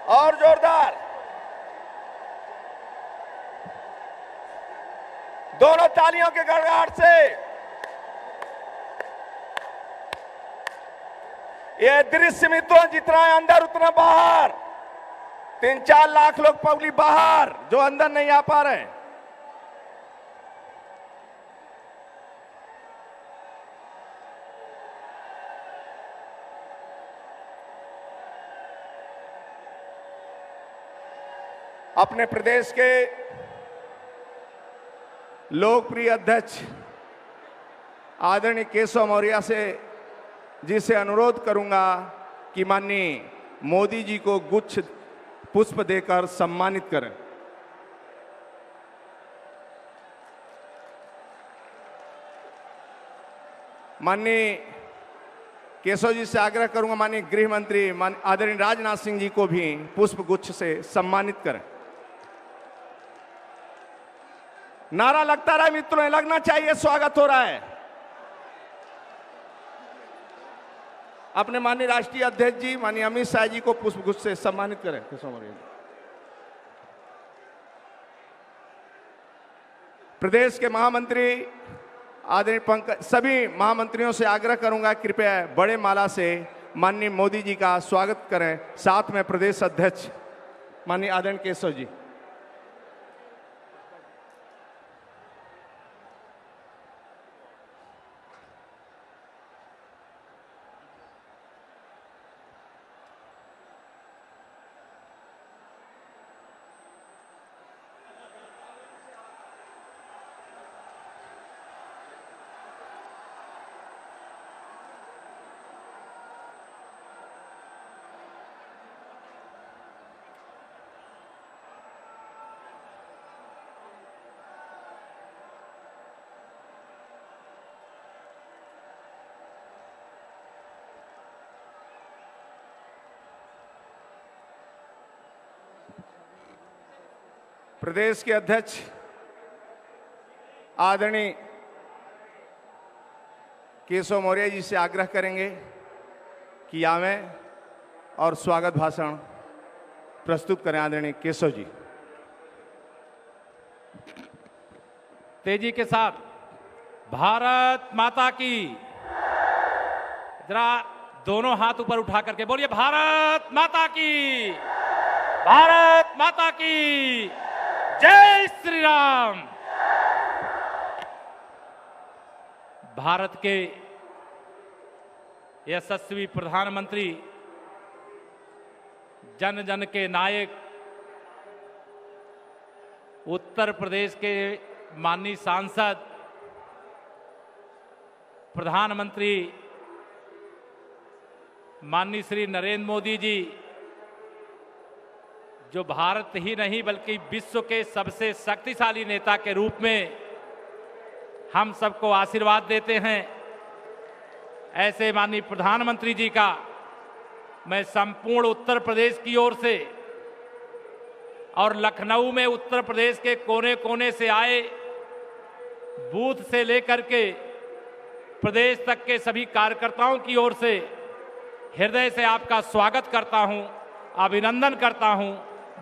और जोरदार। दोनों तालियों के गड़गड़ाहट से ये दृश्य मित्रों, जितना है अंदर उतना बाहर। 3-4 लाख लोग पब्लिक बाहर जो अंदर नहीं आ पा रहे हैं। अपने प्रदेश के लोकप्रिय अध्यक्ष आदरणीय केशव मौर्य जी से अनुरोध करूंगा कि माननीय मोदी जी को गुच्छ पुष्प देकर सम्मानित करें। माननीय केशव जी से आग्रह करूंगा माननीय गृह मंत्री आदरणीय राजनाथ सिंह जी को भी पुष्प गुच्छ से सम्मानित करें। नारा लगता रहा मित्रों, लगना चाहिए, स्वागत हो रहा है। अपने माननीय राष्ट्रीय अध्यक्ष जी माननीय अमित शाह जी को पुष्प गुच्छ से सम्मानित करें। प्रदेश के महामंत्री आदरणीय पंकज, सभी महामंत्रियों से आग्रह करूंगा कृपया बड़े माला से माननीय मोदी जी का स्वागत करें। साथ में प्रदेश अध्यक्ष माननीय आदरणीय केशव जी। प्रदेश के अध्यक्ष आदरणीय केशव मौर्य जी से आग्रह करेंगे कि आवें और स्वागत भाषण प्रस्तुत करें। आदरणीय केशव जी तेजी के साथ। भारत माता की। जरा दोनों हाथ ऊपर उठा करके बोलिए, भारत माता की, भारत माता की जय श्री राम। भारत के यशस्वी प्रधानमंत्री, जन जन के नायक, उत्तर प्रदेश के माननीय सांसद, प्रधानमंत्री माननीय श्री नरेंद्र मोदी जी, जो भारत ही नहीं बल्कि विश्व के सबसे शक्तिशाली नेता के रूप में हम सबको आशीर्वाद देते हैं, ऐसे माननीय प्रधानमंत्री जी का मैं संपूर्ण उत्तर प्रदेश की ओर से और लखनऊ में उत्तर प्रदेश के कोने कोने से आए, बूथ से लेकर के प्रदेश तक के सभी कार्यकर्ताओं की ओर से हृदय से आपका स्वागत करता हूं, अभिनंदन करता हूं,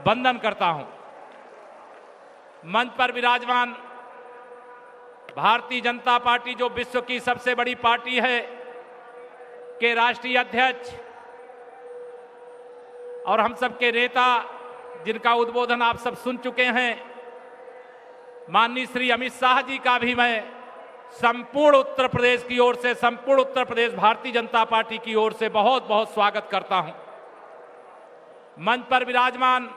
वंदन करता हूं। मंच पर विराजमान भारतीय जनता पार्टी, जो विश्व की सबसे बड़ी पार्टी है, के राष्ट्रीय अध्यक्ष और हम सबके नेता, जिनका उद्बोधन आप सब सुन चुके हैं, माननीय श्री अमित शाह जी का भी मैं संपूर्ण उत्तर प्रदेश की ओर से, संपूर्ण उत्तर प्रदेश भारतीय जनता पार्टी की ओर से बहुत बहुत स्वागत करता हूं। मंच पर विराजमान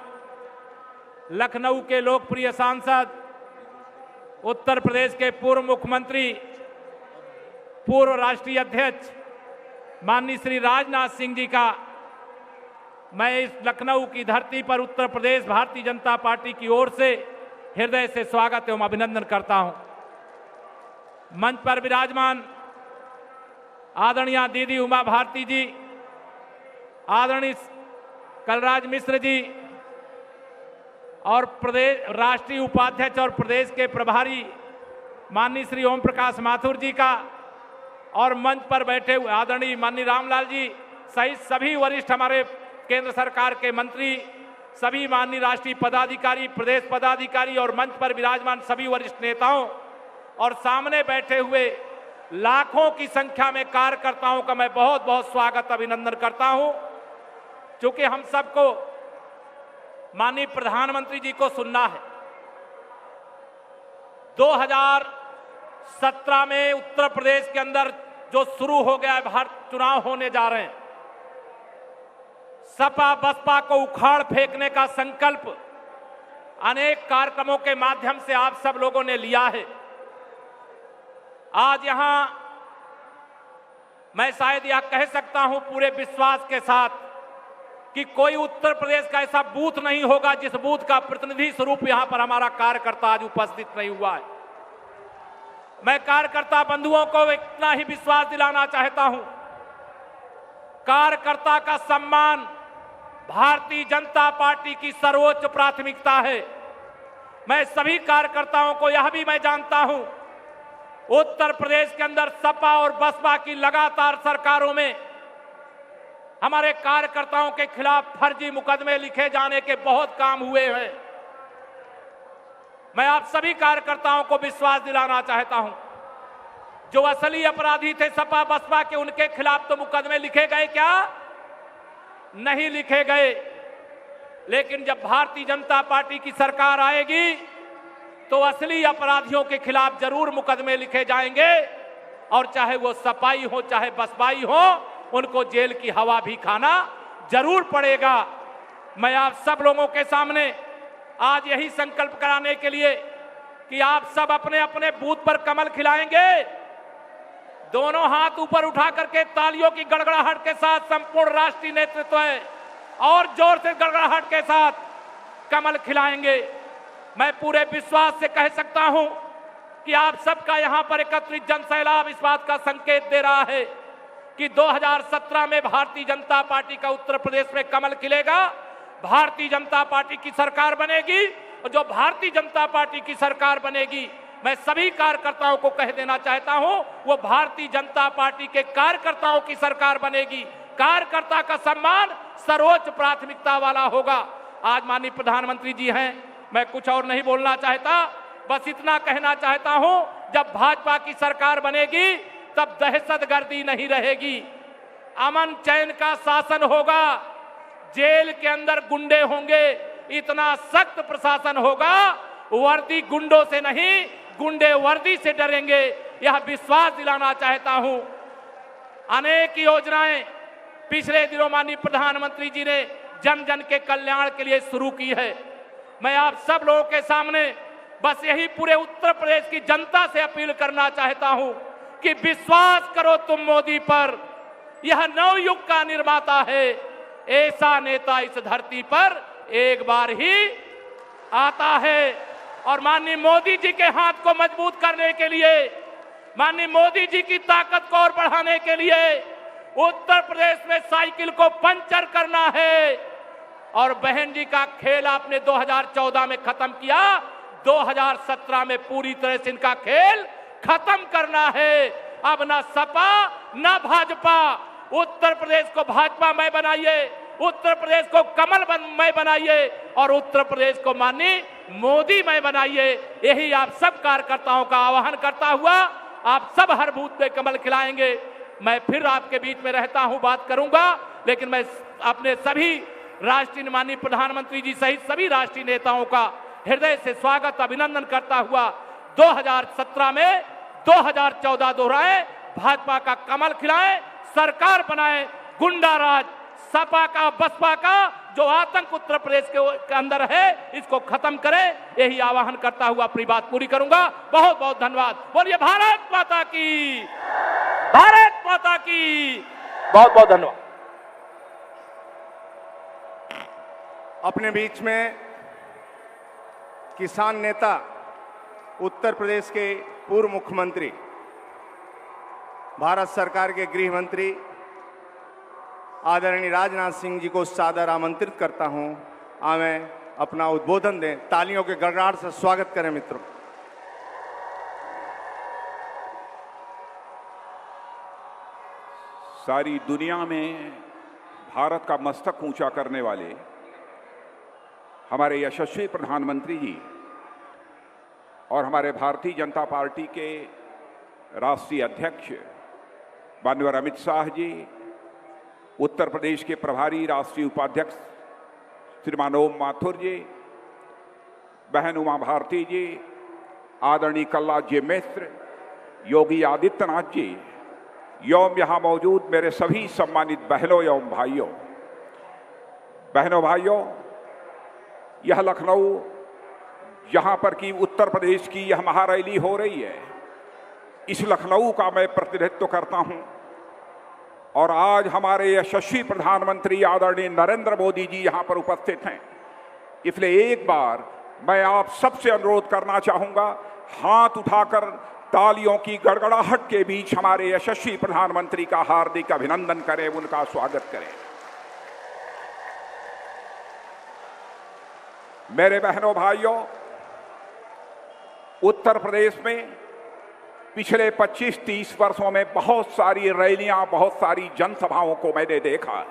लखनऊ के लोकप्रिय सांसद, उत्तर प्रदेश के पूर्व मुख्यमंत्री, पूर्व राष्ट्रीय अध्यक्ष माननीय श्री राजनाथ सिंह जी का मैं इस लखनऊ की धरती पर उत्तर प्रदेश भारतीय जनता पार्टी की ओर से हृदय से स्वागत एवं अभिनंदन करता हूं। मंच पर विराजमान आदरणीय दीदी उमा भारती जी, आदरणीय कलराज मिश्र जी और प्रदेश राष्ट्रीय उपाध्यक्ष और प्रदेश के प्रभारी माननीय श्री ओम प्रकाश माथुर जी का, और मंच पर बैठे हुए आदरणीय माननीय रामलाल जी सहित सभी वरिष्ठ हमारे केंद्र सरकार के मंत्री सभी माननीय राष्ट्रीय पदाधिकारी, प्रदेश पदाधिकारी और मंच पर विराजमान सभी वरिष्ठ नेताओं और सामने बैठे हुए लाखों की संख्या में कार्यकर्ताओं का मैं बहुत बहुत स्वागत अभिनंदन करता हूं। क्योंकि हम सबको माननीय प्रधानमंत्री जी को सुनना है। 2017 में उत्तर प्रदेश के अंदर जो शुरू हो गया है, भारत चुनाव होने जा रहे हैं, सपा बसपा को उखाड़ फेंकने का संकल्प अनेक कार्यक्रमों के माध्यम से आप सब लोगों ने लिया है। आज यहां मैं शायद यह कह सकता हूं पूरे विश्वास के साथ कि कोई उत्तर प्रदेश का ऐसा बूथ नहीं होगा जिस बूथ का प्रतिनिधि स्वरूप यहां पर हमारा कार्यकर्ता आज उपस्थित नहीं हुआ है। मैं कार्यकर्ता बंधुओं को इतना ही विश्वास दिलाना चाहता हूं, कार्यकर्ता का सम्मान भारतीय जनता पार्टी की सर्वोच्च प्राथमिकता है। मैं सभी कार्यकर्ताओं को यह भी मैं जानता हूं, उत्तर प्रदेश के अंदर सपा और बसपा की लगातार सरकारों में हमारे कार्यकर्ताओं के खिलाफ फर्जी मुकदमे लिखे जाने के बहुत काम हुए हैं। मैं आप सभी कार्यकर्ताओं को विश्वास दिलाना चाहता हूं, जो असली अपराधी थे सपा बसपा के, उनके खिलाफ तो मुकदमे लिखे गए क्या? नहीं लिखे गए। लेकिन जब भारतीय जनता पार्टी की सरकार आएगी तो असली अपराधियों के खिलाफ जरूर मुकदमे लिखे जाएंगे, और चाहे वो सपाई हो चाहे बसपाई हो, उनको जेल की हवा भी खाना जरूर पड़ेगा। मैं आप सब लोगों के सामने आज यही संकल्प कराने के लिए कि आप सब अपने अपने बूथ पर कमल खिलाएंगे, दोनों हाथ ऊपर उठा करके तालियों की गड़गड़ाहट के साथ संपूर्ण राष्ट्रीय नेतृत्व है और जोर से गड़गड़ाहट के साथ कमल खिलाएंगे। मैं पूरे विश्वास से कह सकता हूं कि आप सबका यहां पर एकत्रित जनसैलाब इस बात का संकेत दे रहा है कि 2017 में भारतीय जनता पार्टी का उत्तर प्रदेश में कमल खिलेगा, भारतीय जनता पार्टी की सरकार बनेगी, और जो भारतीय जनता पार्टी की सरकार बनेगी, मैं सभी कार्यकर्ताओं को कह देना चाहता हूं, वो भारतीय जनता पार्टी के कार्यकर्ताओं की सरकार बनेगी। कार्यकर्ता का सम्मान सर्वोच्च प्राथमिकता वाला होगा। आज माननीय प्रधानमंत्री जी हैं, मैं कुछ और नहीं बोलना चाहता, बस इतना कहना चाहता हूं, जब भाजपा की सरकार बनेगी तब दहशतगर्दी नहीं रहेगी, अमन चैन का शासन होगा, जेल के अंदर गुंडे होंगे, इतना सख्त प्रशासन होगा, वर्दी गुंडों से नहीं गुंडे वर्दी से डरेंगे, यह विश्वास दिलाना चाहता हूं। अनेक योजनाएं पिछले दिनों माननीय प्रधानमंत्री जी ने जन जन के कल्याण के लिए शुरू की है। मैं आप सब लोगों के सामने बस यही पूरे उत्तर प्रदेश की जनता से अपील करना चाहता हूं कि विश्वास करो तुम मोदी पर, यह नवयुग का निर्माता है, ऐसा नेता इस धरती पर एक बार ही आता है। और माननीय मोदी जी के हाथ को मजबूत करने के लिए, माननीय मोदी जी की ताकत को और बढ़ाने के लिए उत्तर प्रदेश में साइकिल को पंचर करना है। और बहन जी का खेल आपने 2014 में खत्म किया, 2017 में पूरी तरह से इनका खेल खत्म करना है। अब ना सपा ना भाजपा, उत्तर प्रदेश को भाजपामय बनाइए, उत्तर प्रदेश को कमलमय बनाइए और उत्तर प्रदेश को माननीय मोदीमय बनाइए। यही आप सब कार्यकर्ताओं का आह्वान करता हुआ आप सब हर बूथ पे कमल खिलाएंगे। मैं फिर आपके बीच में रहता हूं, बात करूंगा, लेकिन मैं अपने सभी राष्ट्रीय माननीय प्रधानमंत्री जी सहित सभी राष्ट्रीय नेताओं का हृदय से स्वागत अभिनंदन करता हुआ 2017 में 2014 दोहराए, भाजपा का कमल खिलाएं, सरकार बनाएं, गुंडा राज सपा का बसपा का जो आतंक उत्तर प्रदेश के अंदर है, इसको खत्म करें, यही आह्वान करता हुआ अपनी बात पूरी करूंगा। बहुत बहुत धन्यवाद। बोलिए भारत माता की, भारत माता की। बहुत बहुत धन्यवाद। अपने बीच में किसान नेता, उत्तर प्रदेश के पूर्व मुख्यमंत्री, भारत सरकार के गृह मंत्री आदरणीय राजनाथ सिंह जी को सादर आमंत्रित करता हूं, आवें अपना उद्बोधन दें। तालियों के गड़गड़ाहट से स्वागत करें मित्रों। सारी दुनिया में भारत का मस्तक ऊंचा करने वाले हमारे यशस्वी प्रधानमंत्री जी और हमारे भारतीय जनता पार्टी के राष्ट्रीय अध्यक्ष माननीय अमित शाह जी, उत्तर प्रदेश के प्रभारी राष्ट्रीय उपाध्यक्ष श्रीमान ओम माथुर जी, बहन उमा भारती जी, आदरणीय कल्लाद जी मिश्र, योगी आदित्यनाथ जी, एवं यहाँ मौजूद मेरे सभी सम्मानित बहनों एवं भाइयों, यह लखनऊ जहाँ पर कि उत्तर प्रदेश की यह महारैली हो रही है, इस लखनऊ का मैं प्रतिनिधित्व करता हूँ। और आज हमारे यशस्वी प्रधानमंत्री आदरणीय नरेंद्र मोदी जी यहाँ पर उपस्थित हैं, इसलिए एक बार मैं आप सबसे अनुरोध करना चाहूँगा, हाथ उठाकर तालियों की गड़गड़ाहट के बीच हमारे यशस्वी प्रधानमंत्री का हार्दिक अभिनंदन करें, उनका स्वागत करें। मेरे बहनों भाइयों, उत्तर प्रदेश में पिछले 25-30 वर्षों में बहुत सारी रैलियां, बहुत सारी जनसभाओं को मैंने देखा है,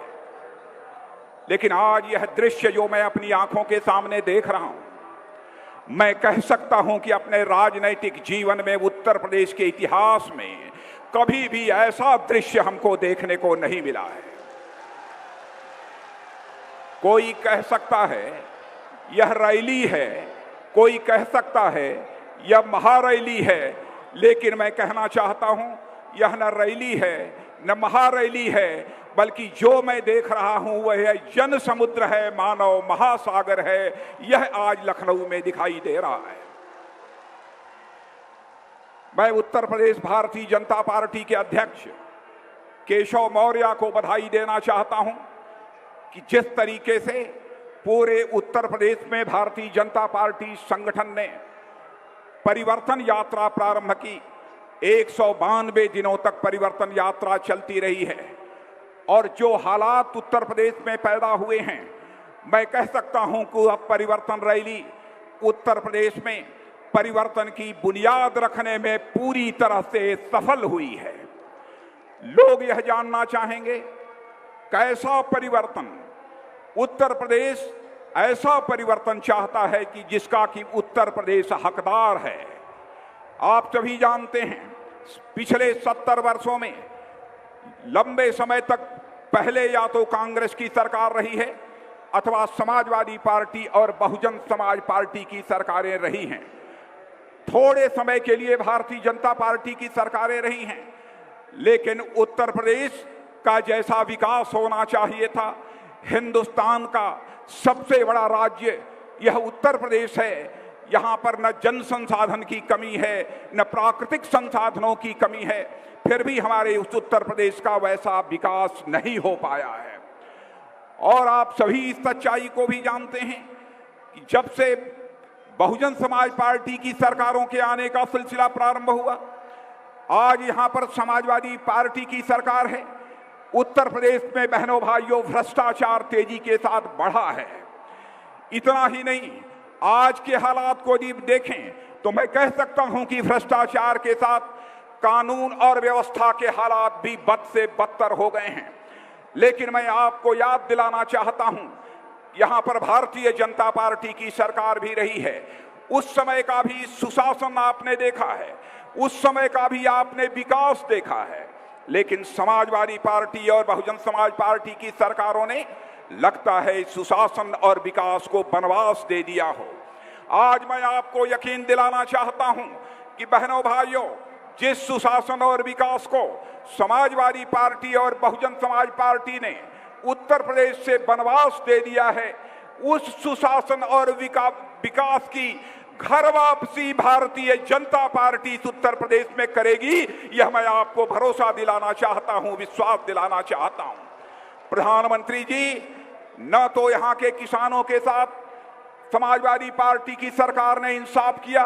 लेकिन आज यह दृश्य जो मैं अपनी आंखों के सामने देख रहा हूं, मैं कह सकता हूं कि अपने राजनैतिक जीवन में उत्तर प्रदेश के इतिहास में कभी भी ऐसा दृश्य हमको देखने को नहीं मिला है। कोई कह सकता है यह रैली है, कोई कह सकता है यह महारैली है, लेकिन मैं कहना चाहता हूं यह न रैली है न महारैली है, बल्कि जो मैं देख रहा हूं वह जन समुद्र है, मानव महासागर है। यह आज लखनऊ में दिखाई दे रहा है। मैं उत्तर प्रदेश भारतीय जनता पार्टी के अध्यक्ष केशव मौर्य को बधाई देना चाहता हूं कि जिस तरीके से पूरे उत्तर प्रदेश में भारतीय जनता पार्टी संगठन ने परिवर्तन यात्रा प्रारंभ की, 192 दिनों तक परिवर्तन यात्रा चलती रही है, और जो हालात उत्तर प्रदेश में पैदा हुए हैं, मैं कह सकता हूं कि अब परिवर्तन रैली उत्तर प्रदेश में परिवर्तन की बुनियाद रखने में पूरी तरह से सफल हुई है। लोग यह जानना चाहेंगे कैसा परिवर्तन, उत्तर प्रदेश ऐसा परिवर्तन चाहता है कि जिसका कि उत्तर प्रदेश हकदार है। आप सभी जानते हैं पिछले 70 वर्षों में लंबे समय तक पहले या तो कांग्रेस की सरकार रही है अथवा समाजवादी पार्टी और बहुजन समाज पार्टी की सरकारें रही हैं। थोड़े समय के लिए भारतीय जनता पार्टी की सरकारें रही हैं, लेकिन उत्तर प्रदेश का जैसा विकास होना चाहिए था, हिंदुस्तान का सबसे बड़ा राज्य यह उत्तर प्रदेश है। यहाँ पर न जन संसाधन की कमी है, न प्राकृतिक संसाधनों की कमी है, फिर भी हमारे उस उत्तर प्रदेश का वैसा विकास नहीं हो पाया है। और आप सभी इस सच्चाई को भी जानते हैं कि जब से बहुजन समाज पार्टी की सरकारों के आने का सिलसिला प्रारंभ हुआ, आज यहाँ पर समाजवादी पार्टी की सरकार है। उत्तर प्रदेश में बहनों भाइयों भ्रष्टाचार तेजी के साथ बढ़ा है। इतना ही नहीं, आज के हालात को जब देखें तो मैं कह सकता हूं कि भ्रष्टाचार के साथ कानून और व्यवस्था के हालात भी बद से बदतर हो गए हैं। लेकिन मैं आपको याद दिलाना चाहता हूं, यहां पर भारतीय जनता पार्टी की सरकार भी रही है। उस समय का भी सुशासन आपने देखा है, उस समय का भी आपने विकास देखा है, लेकिन समाजवादी पार्टी और बहुजन समाज पार्टी की सरकारों ने लगता है सुशासन और विकास को वनवास दे दिया हो। आज मैं आपको यकीन दिलाना चाहता हूं कि बहनों भाइयों, जिस सुशासन और विकास को समाजवादी पार्टी और बहुजन समाज पार्टी ने उत्तर प्रदेश से वनवास दे दिया है, उस सुशासन और विकास की घर वापसी भारतीय जनता पार्टी इस उत्तर प्रदेश में करेगी। यह मैं आपको भरोसा दिलाना चाहता हूं, विश्वास दिलाना चाहता हूं। प्रधानमंत्री जी, न तो यहां के किसानों के साथ समाजवादी पार्टी की सरकार ने इंसाफ किया,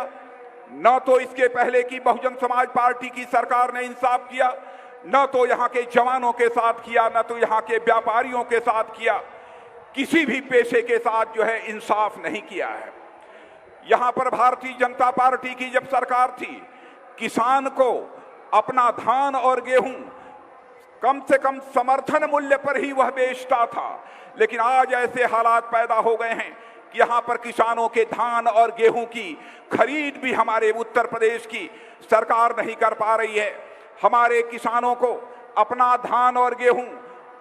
न तो इसके पहले की बहुजन समाज पार्टी की सरकार ने इंसाफ किया, न तो यहां के जवानों के साथ किया, न तो यहां के व्यापारियों के साथ किया। किसी भी पेशे के साथ जो है इंसाफ नहीं किया है। यहां पर भारतीय जनता पार्टी की जब सरकार थी, किसान को अपना धान और गेहूं कम से कम समर्थन मूल्य पर ही वह बेचता था। लेकिन आज ऐसे हालात पैदा हो गए हैं कि यहां पर किसानों के धान और गेहूं की खरीद भी हमारे उत्तर प्रदेश की सरकार नहीं कर पा रही है। हमारे किसानों को अपना धान और गेहूं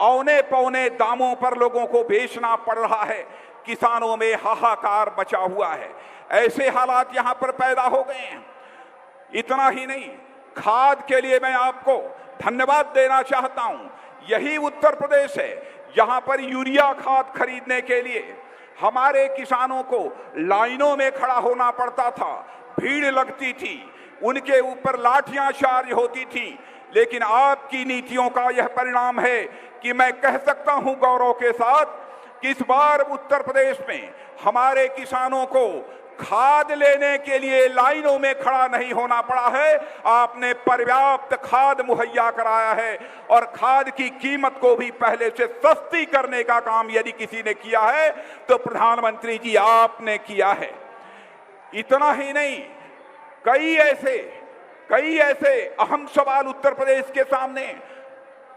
औने पौने दामों पर लोगों को बेचना पड़ रहा है। किसानों में हाहाकार मचा हुआ है। ऐसे हालात यहां पर पैदा हो गए हैं। इतना ही नहीं, खाद के लिए मैं आपको धन्यवाद देना चाहता हूं। यही उत्तर प्रदेश है जहां पर यूरिया खाद खरीदने के लिए हमारे किसानों को लाइनों में खड़ा होना पड़ता था, भीड़ लगती थी, उनके ऊपर लाठियां चार्ज होती थी। लेकिन आपकी नीतियों का यह परिणाम है कि मैं कह सकता हूं गौरव के साथ कि इस बार उत्तर प्रदेश में हमारे किसानों को खाद लेने के लिए लाइनों में खड़ा नहीं होना पड़ा है। आपने पर्याप्त खाद मुहैया कराया है और खाद की कीमत को भी पहले से सस्ती करने का काम यदि किसी ने किया है तो प्रधानमंत्री जी आपने किया है। इतना ही नहीं, कई ऐसे अहम सवाल उत्तर प्रदेश के सामने।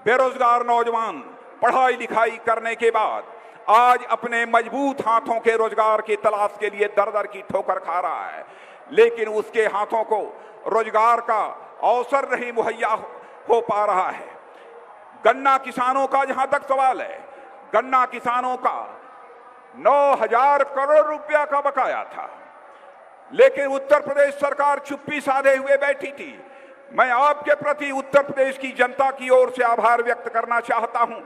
बेरोजगार नौजवान पढ़ाई लिखाई करने के बाद आज अपने मजबूत हाथों के रोजगार की तलाश के लिए दर दर की ठोकर खा रहा है, लेकिन उसके हाथों को रोजगार का अवसर नहीं मुहैया हो पा रहा है। गन्ना किसानों का जहां तक सवाल है, गन्ना किसानों का 9,000 करोड़ रुपया का बकाया था, लेकिन उत्तर प्रदेश सरकार चुप्पी साधे हुए बैठी थी। मैं आपके प्रति उत्तर प्रदेश की जनता की ओर से आभार व्यक्त करना चाहता हूं।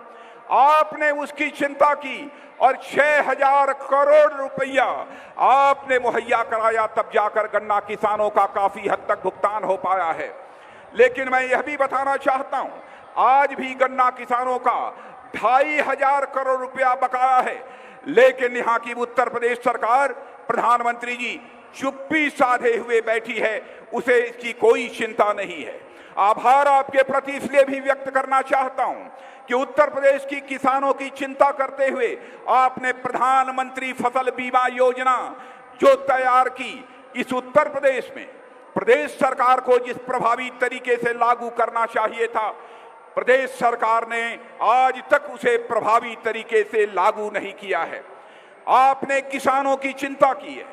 आपने उसकी चिंता की और 6,000 करोड़ रुपया आपने मुहैया कराया, तब जाकर गन्ना किसानों का काफी हद तक भुगतान हो पाया है। लेकिन मैं यह भी बताना चाहता हूं, आज भी गन्ना किसानों का 2,500 करोड़ रुपया बकाया है, लेकिन यहां की उत्तर प्रदेश सरकार, प्रधानमंत्री जी चुप्पी साधे हुए बैठी है, उसे इसकी कोई चिंता नहीं है। आभार आपके प्रति इसलिए भी व्यक्त करना चाहता हूं कि उत्तर प्रदेश की किसानों की चिंता करते हुए आपने प्रधानमंत्री फसल बीमा योजना जो तैयार की, इस उत्तर प्रदेश में प्रदेश सरकार को जिस प्रभावी तरीके से लागू करना चाहिए था, प्रदेश सरकार ने आज तक उसे प्रभावी तरीके से लागू नहीं किया है। आपने किसानों की चिंता की है,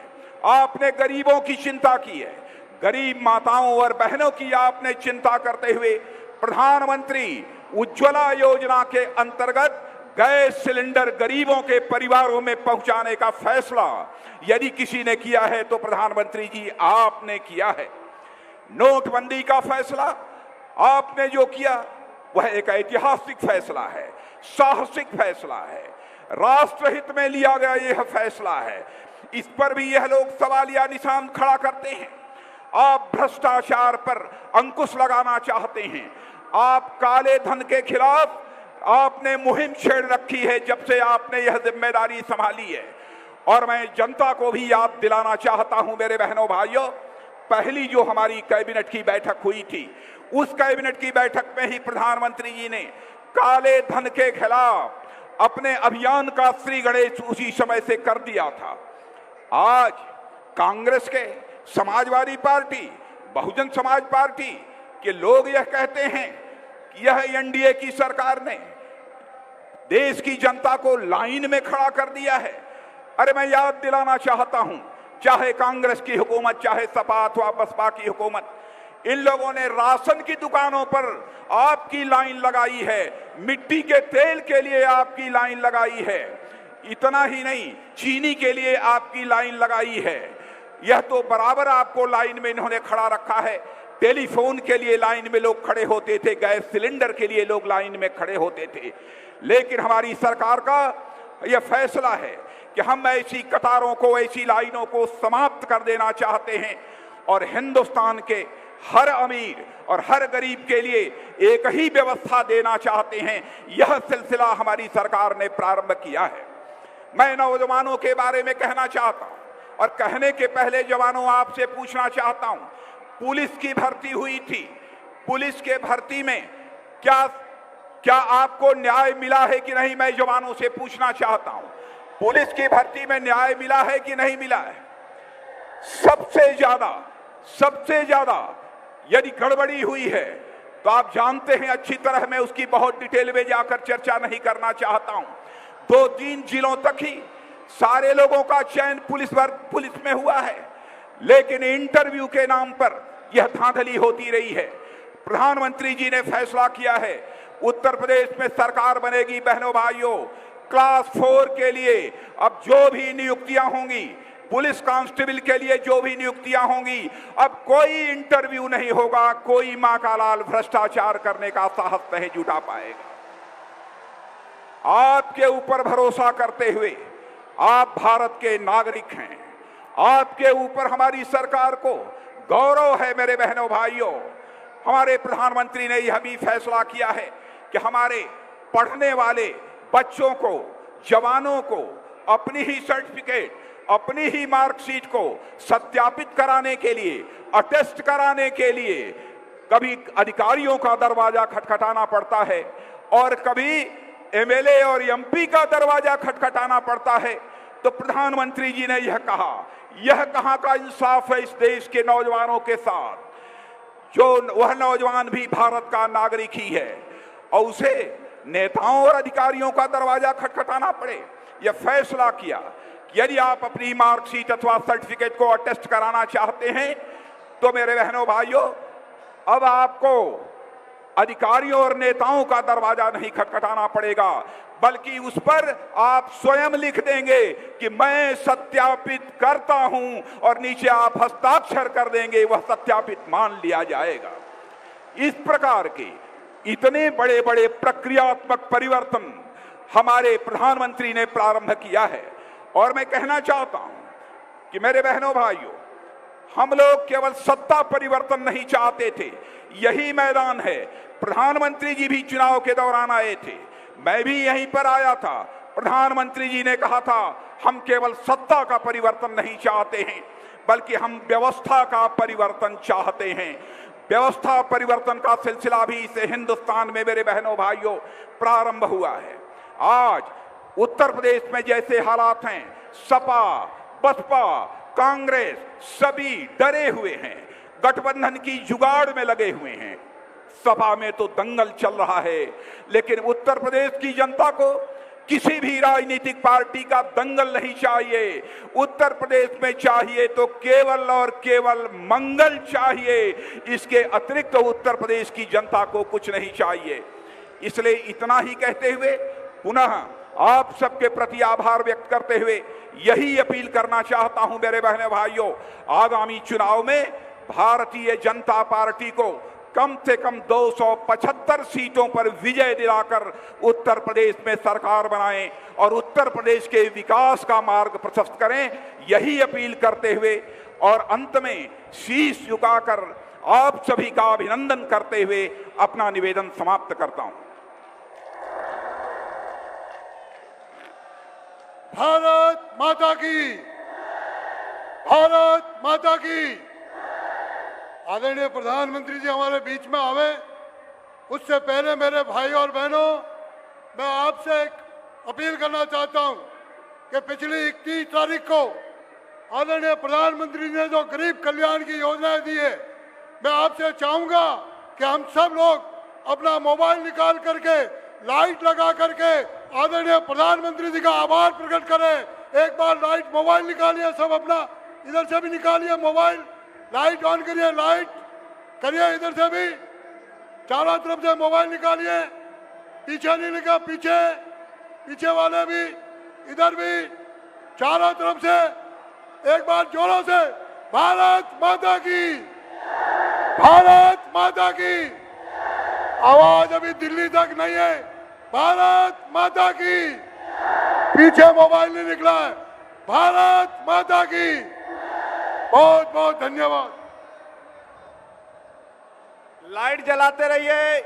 आपने गरीबों की चिंता की है, गरीब माताओं और बहनों की आपने चिंता करते हुए प्रधानमंत्री उज्ज्वला योजना के अंतर्गत गैस सिलेंडर गरीबों के परिवारों में पहुंचाने का फैसला यदि किसी ने किया है तो प्रधानमंत्री जी आपने किया है। नोटबंदी का फैसला आपने जो किया वह एक ऐतिहासिक फैसला है, साहसिक फैसला है, राष्ट्रहित में लिया गया यह फैसला है। इस पर भी यह लोग सवालिया निशान खड़ा करते हैं। आप भ्रष्टाचार पर अंकुश लगाना चाहते हैं, आप काले धन के खिलाफ आपने मुहिम छेड़ रखी है जब से आपने यह जिम्मेदारी संभाली है। और मैं जनता को भी याद दिलाना चाहता हूं मेरे बहनों भाइयों, पहली जो हमारी कैबिनेट की बैठक हुई थी, उस कैबिनेट की बैठक में ही प्रधानमंत्री जी ने काले धन के खिलाफ अपने अभियान का श्री गणेश उसी समय से कर दिया था। आज कांग्रेस के, समाजवादी पार्टी, बहुजन समाज पार्टी के लोग यह कहते हैं कि यह एनडीए की सरकार ने देश की जनता को लाइन में खड़ा कर दिया है। अरे मैं याद दिलाना चाहता हूं, चाहे कांग्रेस की हुकूमत, चाहे सपा अथवा बसपा की हुकूमत, इन लोगों ने राशन की दुकानों पर आपकी लाइन लगाई है, मिट्टी के तेल के लिए आपकी लाइन लगाई है, इतना ही नहीं चीनी के लिए आपकी लाइन लगाई है। यह तो बराबर आपको लाइन में इन्होंने खड़ा रखा है। टेलीफोन के लिए लाइन में लोग खड़े होते थे, गैस सिलेंडर के लिए लोग लाइन में खड़े होते थे। लेकिन हमारी सरकार का यह फैसला है कि हम ऐसी कतारों को, ऐसी लाइनों को समाप्त कर देना चाहते हैं और हिंदुस्तान के हर अमीर और हर गरीब के लिए एक ही व्यवस्था देना चाहते हैं। यह सिलसिला हमारी सरकार ने प्रारंभ किया है। मैं नौजवानों के बारे में कहना चाहता हूं और कहने के पहले जवानों आपसे पूछना चाहता हूं, पुलिस की भर्ती हुई थी, पुलिस के भर्ती में क्या आपको न्याय मिला है कि नहीं, मैं जवानों से पूछना चाहता हूं। पुलिस की भर्ती में न्याय मिला है कि नहीं मिला है? सबसे ज्यादा यदि गड़बड़ी हुई है तो आप जानते हैं अच्छी तरह, मैं उसकी बहुत डिटेल में जाकर चर्चा नहीं करना चाहता हूं। 2-3 जिलों तक ही सारे लोगों का चयन पुलिस में हुआ है, लेकिन इंटरव्यू के नाम पर यह धांधली होती रही है। प्रधानमंत्री जी ने फैसला किया है, उत्तर प्रदेश में सरकार बनेगी। बहनों भाइयों, क्लास 4 के लिए अब जो भी नियुक्तियां होंगी, पुलिस कांस्टेबल के लिए जो भी नियुक्तियां होंगी, अब कोई इंटरव्यू नहीं होगा, कोई मां का लाल भ्रष्टाचार करने का साहस नहीं जुटा पाएगा। आपके ऊपर भरोसा करते हुए, आप भारत के नागरिक हैं, आपके ऊपर हमारी सरकार को गौरव है। मेरे बहनों भाइयों, हमारे प्रधानमंत्री ने यह भी फैसला किया है कि हमारे पढ़ने वाले बच्चों को, जवानों को अपनी ही सर्टिफिकेट, अपनी ही मार्कशीट को सत्यापित कराने के लिए, अटेस्ट कराने के लिए कभी अधिकारियों का दरवाजा खटखटाना पड़ता है और कभी एमएलए और एमपी का दरवाजा खटखटाना पड़ता है। तो प्रधानमंत्री जी ने यह कहा, यह कहां का इंसाफ है इस देश के नौजवानों के साथ, जो वह नौजवान भी भारत का नागरिक ही है और उसे नेताओं और अधिकारियों का दरवाजा खटखटाना पड़े। यह फैसला किया, यदि आप अपनी मार्कशीट अथवा सर्टिफिकेट को अटेस्ट कराना चाहते हैं तो मेरे बहनों भाइयों, अब आपको अधिकारियों और नेताओं का दरवाजा नहीं खटखटाना पड़ेगा, बल्कि उस पर आप स्वयं लिख देंगे कि मैं सत्यापित करता हूं और नीचे आप हस्ताक्षर कर देंगे, वह सत्यापित मान लिया जाएगा। इस प्रकार के इतने बड़े बड़े प्रक्रियात्मक परिवर्तन हमारे प्रधानमंत्री ने प्रारंभ किया है। और मैं कहना चाहता हूं कि मेरे बहनों भाइयों, हम लोग केवल सत्ता परिवर्तन नहीं चाहते थे, यही मैदान है। प्रधानमंत्री जी भी चुनाव के दौरान आए थे, मैं भी यहीं पर आया था। प्रधानमंत्री जी ने कहा था, हम केवल सत्ता का परिवर्तन नहीं चाहते हैं, बल्कि हम व्यवस्था का परिवर्तन चाहते हैं। व्यवस्था परिवर्तन का सिलसिला भी इस हिंदुस्तान में मेरे बहनों भाइयों प्रारंभ हुआ है। आज उत्तर प्रदेश में जैसे हालात हैं, सपा, बसपा, कांग्रेस सभी डरे हुए हैं, गठबंधन की जुगाड़ में लगे हुए हैं। सपा में तो दंगल चल रहा है, लेकिन उत्तर प्रदेश की जनता को किसी भी राजनीतिक पार्टी का दंगल नहीं चाहिए। उत्तर प्रदेश में चाहिए तो केवल और केवल मंगल चाहिए, इसके अतिरिक्त उत्तर प्रदेश की जनता को कुछ नहीं चाहिए। इसलिए इतना ही कहते हुए पुनः आप सबके प्रति आभार व्यक्त करते हुए यही अपील करना चाहता हूं मेरे बहने भाइयों, आगामी चुनाव में भारतीय जनता पार्टी को कम से कम 275 सीटों पर विजय दिलाकर उत्तर प्रदेश में सरकार बनाएं और उत्तर प्रदेश के विकास का मार्ग प्रशस्त करें, यही अपील करते हुए और अंत में शीश झुकाकर आप सभी का अभिनंदन करते हुए अपना निवेदन समाप्त करता हूं। भारत माता की, भारत माता की। आदरणीय प्रधानमंत्री जी हमारे बीच में आवे, उससे पहले मेरे भाई और बहनों, मैं आपसे एक अपील करना चाहता हूं कि पिछली 31 तारीख को आदरणीय प्रधानमंत्री ने जो गरीब कल्याण की योजनाएं दी है, मैं आपसे चाहूंगा कि हम सब लोग अपना मोबाइल निकाल करके, लाइट लगा करके आदरणीय प्रधानमंत्री जी का आभार प्रकट करें। एक बार लाइट, मोबाइल निकालिए, सब अपना इधर से भी निकालिए मोबाइल, लाइट ऑन करिए, लाइट करिए, इधर से भी चारों तरफ से मोबाइल निकालिए, पीछे नहीं लगा, पीछे पीछे वाले भी, इधर भी, चारों तरफ से एक बार जोरों से भारत माता की, भारत माता की। आवाज अभी दिल्ली तक नहीं है, भारत माता की। पीछे मोबाइल नहीं निकला है, भारत माता की। बहुत बहुत धन्यवाद। लाइट जलाते रहिए,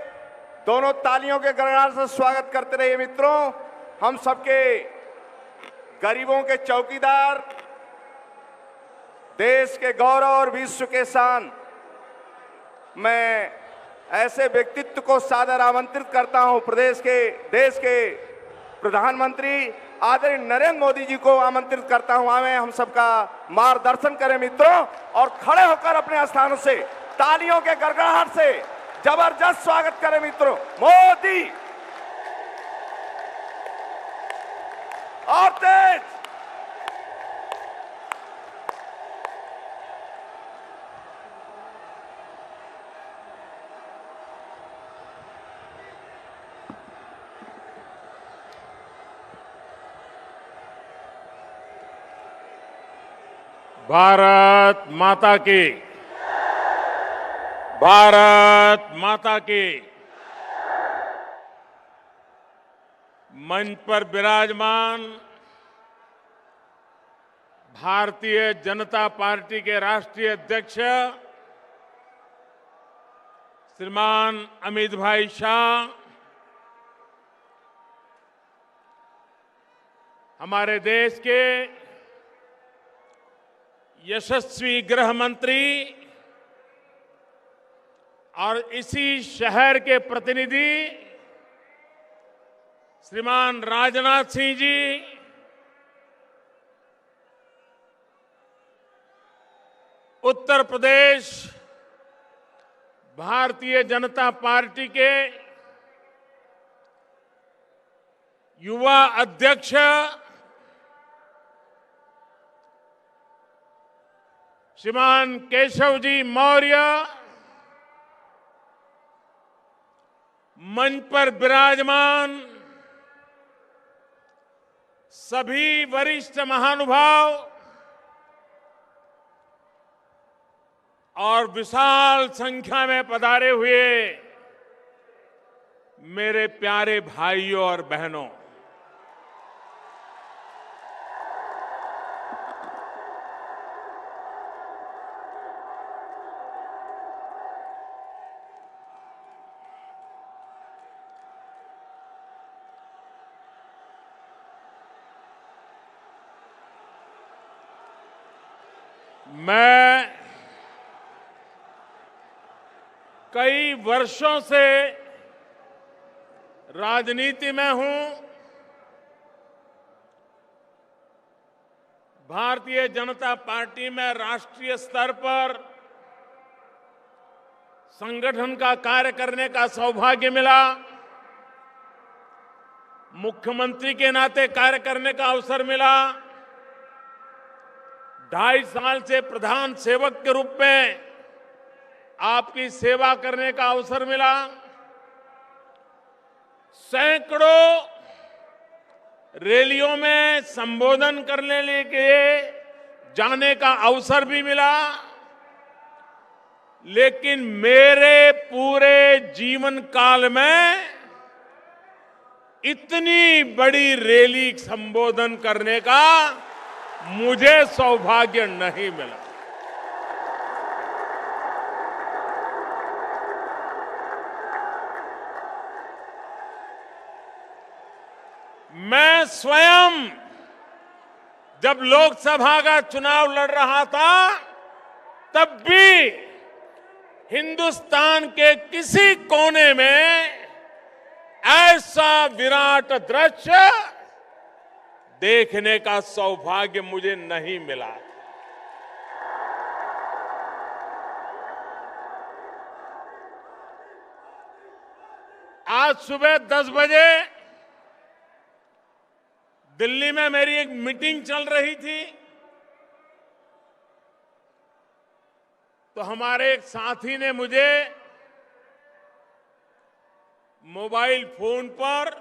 दोनों तालियों के गड़गड़ाहट से स्वागत करते रहिए। मित्रों, हम सबके गरीबों के चौकीदार, देश के गौरव और विश्व के शान, मैं ऐसे व्यक्तित्व को सादर आमंत्रित करता हूं। देश के प्रधानमंत्री आदरणीय नरेंद्र मोदी जी को आमंत्रित करता हूं, आवे हम सबका मार्गदर्शन करें मित्रों, और खड़े होकर अपने स्थानों से तालियों के गड़गड़ाहट से जबरदस्त स्वागत करें मित्रों। मोदी और तेज, भारत माता की, भारत माता की। मंच पर विराजमान भारतीय जनता पार्टी के राष्ट्रीय अध्यक्ष श्रीमान अमित भाई शाह, हमारे देश के यशस्वी गृह मंत्री और इसी शहर के प्रतिनिधि श्रीमान राजनाथ सिंह जी, उत्तर प्रदेश भारतीय जनता पार्टी के युवा अध्यक्ष श्रीमान केशव जी मौर्य, मंच पर विराजमान सभी वरिष्ठ महानुभाव और विशाल संख्या में पधारे हुए मेरे प्यारे भाइयों और बहनों, मैं कई वर्षों से राजनीति में हूं। भारतीय जनता पार्टी में राष्ट्रीय स्तर पर संगठन का कार्य करने का सौभाग्य मिला। मुख्यमंत्री के नाते कार्य करने का अवसर मिला। 2.5 साल से प्रधान सेवक के रूप में आपकी सेवा करने का अवसर मिला। सैकड़ों रैलियों में संबोधन करने के जाने का अवसर भी मिला। लेकिन मेरे पूरे जीवन काल में इतनी बड़ी रैली संबोधन करने का मुझे सौभाग्य नहीं मिला। मैं स्वयं जब लोकसभा का चुनाव लड़ रहा था तब भी हिंदुस्तान के किसी कोने में ऐसा विराट दृश्य देखने का सौभाग्य मुझे नहीं मिला। आज सुबह 10 बजे दिल्ली में मेरी एक मीटिंग चल रही थी, तो हमारे एक साथी ने मुझे मोबाइल फोन पर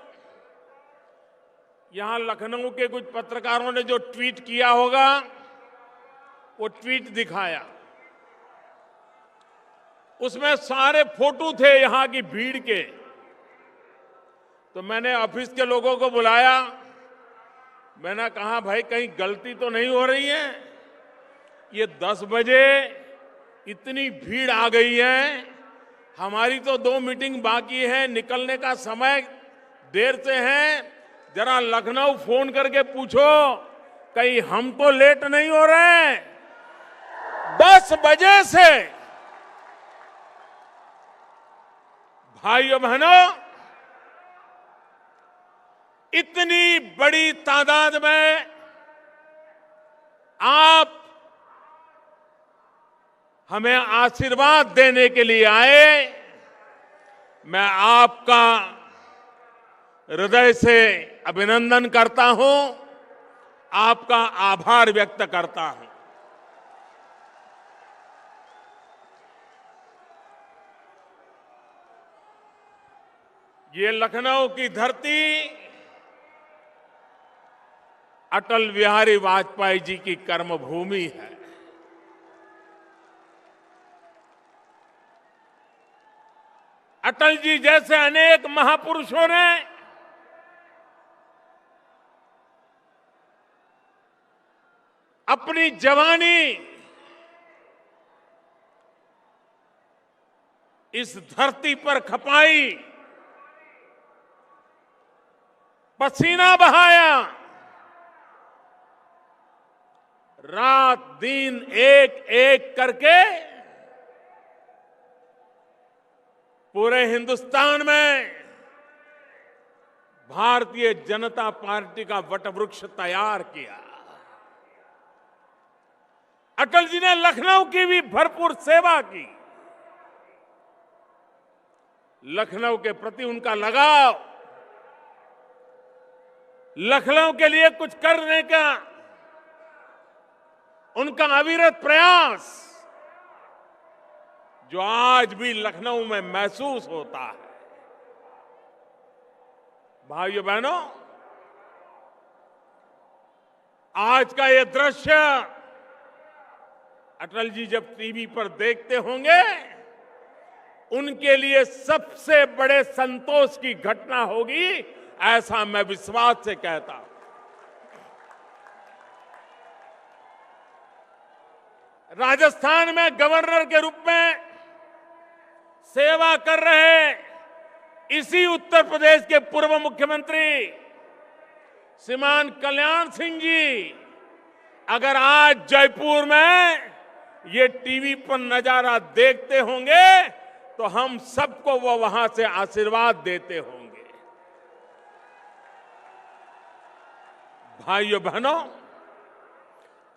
यहां लखनऊ के कुछ पत्रकारों ने जो ट्वीट किया होगा वो ट्वीट दिखाया। उसमें सारे फोटो थे यहां की भीड़ के। तो मैंने ऑफिस के लोगों को बुलाया। मैंने कहा, भाई कहीं गलती तो नहीं हो रही है? ये 10 बजे इतनी भीड़ आ गई है, हमारी तो 2 मीटिंग बाकी है, निकलने का समय देर से है। जरा लखनऊ फोन करके पूछो कहीं हम तो लेट नहीं हो रहे हैं। 10 बजे से भाइयों बहनों इतनी बड़ी तादाद में आप हमें आशीर्वाद देने के लिए आए। मैं आपका हृदय से अभिनंदन करता हूं, आपका आभार व्यक्त करता हूं। ये लखनऊ की धरती अटल बिहारी वाजपेयी जी की कर्मभूमि है। अटल जी जैसे अनेक महापुरुषों ने अपनी जवानी इस धरती पर खपाई, पसीना बहाया, रात दिन एक एक करके पूरे हिंदुस्तान में भारतीय जनता पार्टी का वटवृक्ष तैयार किया। अटल जी ने लखनऊ की भी भरपूर सेवा की। लखनऊ के प्रति उनका लगाव, लखनऊ के लिए कुछ करने का उनका अविरत प्रयास, जो आज भी लखनऊ में महसूस होता है। भाइयों बहनों, आज का ये दृश्य अटल जी जब टीवी पर देखते होंगे, उनके लिए सबसे बड़े संतोष की घटना होगी, ऐसा मैं विश्वास से कहता हूं। राजस्थान में गवर्नर के रूप में सेवा कर रहे इसी उत्तर प्रदेश के पूर्व मुख्यमंत्री श्रीमान कल्याण सिंह जी अगर आज जयपुर में ये टीवी पर नजारा देखते होंगे तो हम सबको वो वहां से आशीर्वाद देते होंगे। भाइयों बहनों,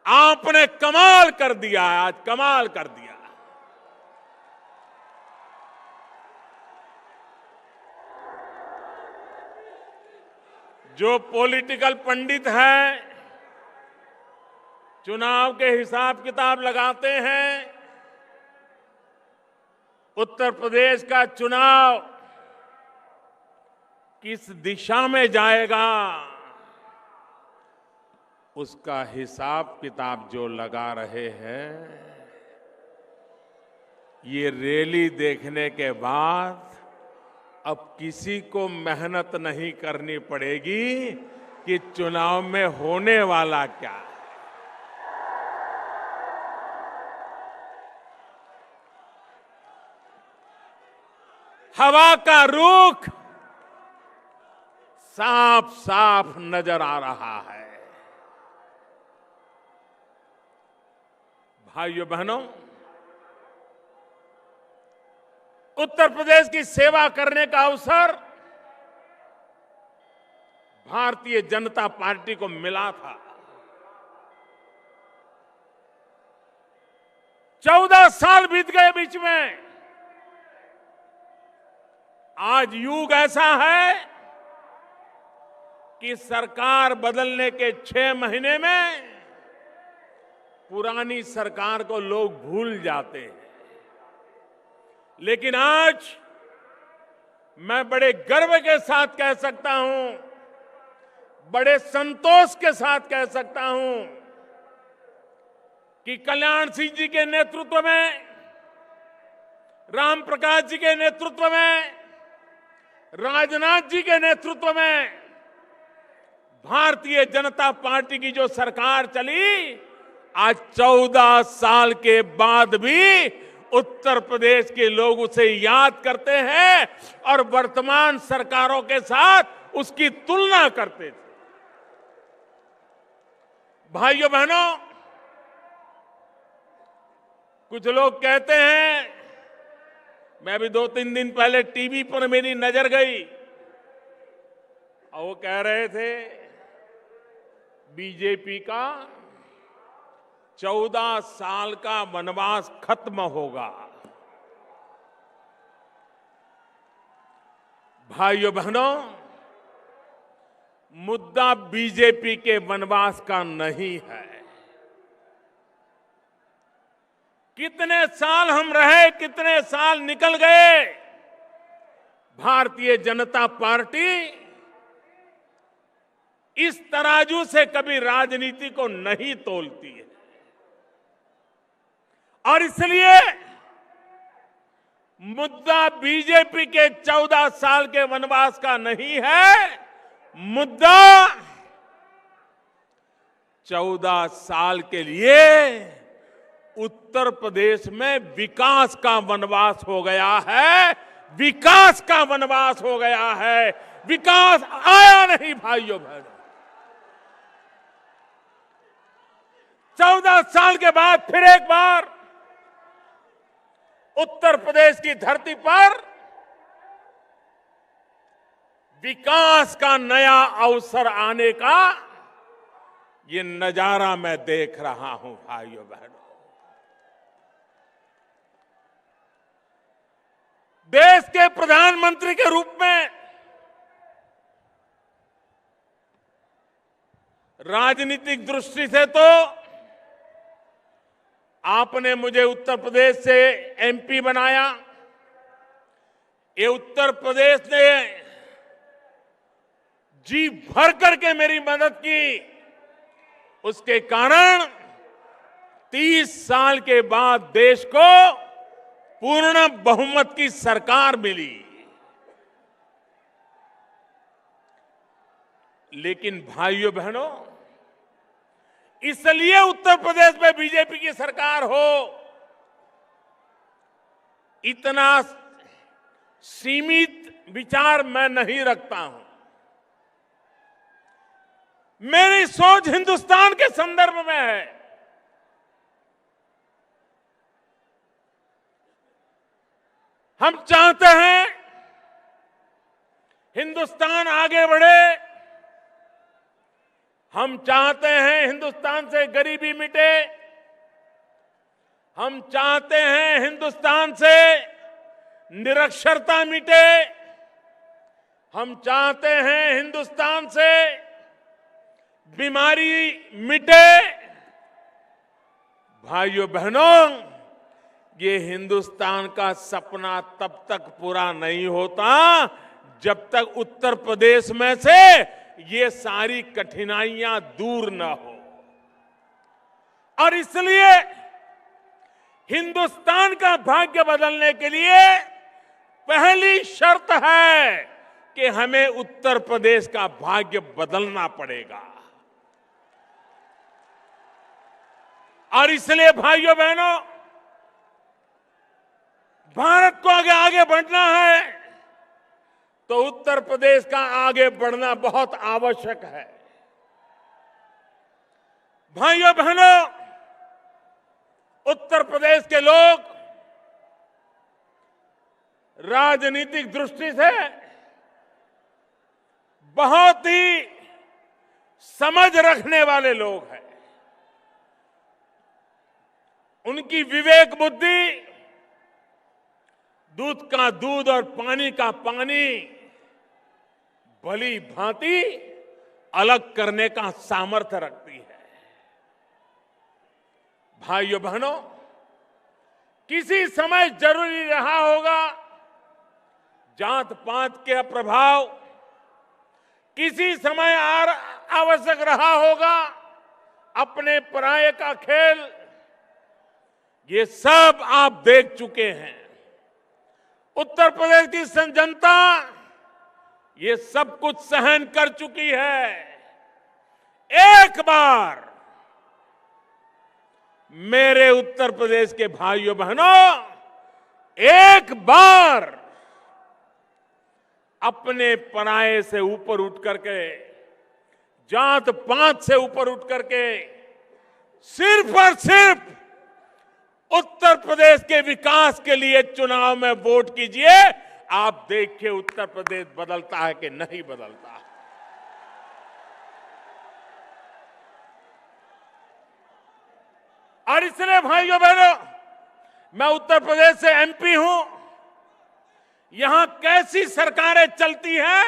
आपने कमाल कर दिया है, आज कमाल कर दिया। जो पॉलिटिकल पंडित हैं, चुनाव के हिसाब किताब लगाते हैं, उत्तर प्रदेश का चुनाव किस दिशा में जाएगा, उसका हिसाब किताब जो लगा रहे हैं, ये रैली देखने के बाद अब किसी को मेहनत नहीं करनी पड़ेगी कि चुनाव में होने वाला क्या है। हवा का रुख साफ साफ नजर आ रहा है। भाइयों बहनों, उत्तर प्रदेश की सेवा करने का अवसर भारतीय जनता पार्टी को मिला था। 14 साल बीत गए बीच में। आज युग ऐसा है कि सरकार बदलने के 6 महीने में पुरानी सरकार को लोग भूल जाते हैं। लेकिन आज मैं बड़े गर्व के साथ कह सकता हूं, बड़े संतोष के साथ कह सकता हूं कि कल्याण सिंह जी के नेतृत्व में, राम प्रकाश जी के नेतृत्व में, राजनाथ जी के नेतृत्व में भारतीय जनता पार्टी की जो सरकार चली, आज 14 साल के बाद भी उत्तर प्रदेश के लोग उसे याद करते हैं और वर्तमान सरकारों के साथ उसकी तुलना करते थे। भाइयों बहनों, कुछ लोग कहते हैं, मैं भी 2-3 दिन पहले टीवी पर मेरी नजर गई और वो कह रहे थे बीजेपी का 14 साल का वनवास खत्म होगा। भाइयों बहनों, मुद्दा बीजेपी के वनवास का नहीं है। कितने साल हम रहे, कितने साल निकल गए, भारतीय जनता पार्टी इस तराजू से कभी राजनीति को नहीं तोलती है। और इसलिए मुद्दा बीजेपी के 14 साल के वनवास का नहीं है। मुद्दा 14 साल के लिए उत्तर प्रदेश में विकास का वनवास हो गया है। विकास का वनवास हो गया है। विकास आया नहीं भाइयों बहनों। 14 साल के बाद फिर एक बार उत्तर प्रदेश की धरती पर विकास का नया अवसर आने का ये नजारा मैं देख रहा हूं भाइयों बहनों। देश के प्रधानमंत्री के रूप में राजनीतिक दृष्टि से तो आपने मुझे उत्तर प्रदेश से एमपी बनाया। ये उत्तर प्रदेश ने जी भर करके मेरी मदद की। उसके कारण 30 साल के बाद देश को पूर्ण बहुमत की सरकार मिली। लेकिन भाइयों बहनों, इसलिए उत्तर प्रदेश में बीजेपी की सरकार हो, इतना सीमित विचार मैं नहीं रखता हूं। मेरी सोच हिंदुस्तान के संदर्भ में है। हम चाहते हैं हिंदुस्तान आगे बढ़े। हम चाहते हैं हिंदुस्तान से गरीबी मिटे। हम चाहते हैं हिंदुस्तान से निरक्षरता मिटे। हम चाहते हैं हिंदुस्तान से बीमारी मिटे। भाइयों बहनों, ये हिंदुस्तान का सपना तब तक पूरा नहीं होता जब तक उत्तर प्रदेश में से ये सारी कठिनाइयां दूर न हो। और इसलिए हिंदुस्तान का भाग्य बदलने के लिए पहली शर्त है कि हमें उत्तर प्रदेश का भाग्य बदलना पड़ेगा। और इसलिए भाइयों बहनों, भारत को आगे बढ़ना है तो उत्तर प्रदेश का आगे बढ़ना बहुत आवश्यक है। भाइयों बहनों, उत्तर प्रदेश के लोग राजनीतिक दृष्टि से बहुत ही समझ रखने वाले लोग हैं। उनकी विवेक बुद्धि दूध का दूध और पानी का पानी भली भांति अलग करने का सामर्थ्य रखती है। भाइयों बहनों, किसी समय जरूरी रहा होगा जात पात के प्रभाव, किसी समय आवश्यक रहा होगा अपने पराये का खेल। ये सब आप देख चुके हैं। उत्तर प्रदेश की जनता ये सब कुछ सहन कर चुकी है। एक बार मेरे उत्तर प्रदेश के भाइयों बहनों, एक बार अपने पराये से ऊपर उठ करके, जात पात से ऊपर उठ करके सिर्फ और सिर्फ उत्तर प्रदेश के विकास के लिए चुनाव में वोट कीजिए। आप देखिए उत्तर प्रदेश बदलता है कि नहीं बदलता। और इसलिए भाइयों बहनों, मैं उत्तर प्रदेश से एमपी हूं। यहां कैसी सरकारें चलती हैं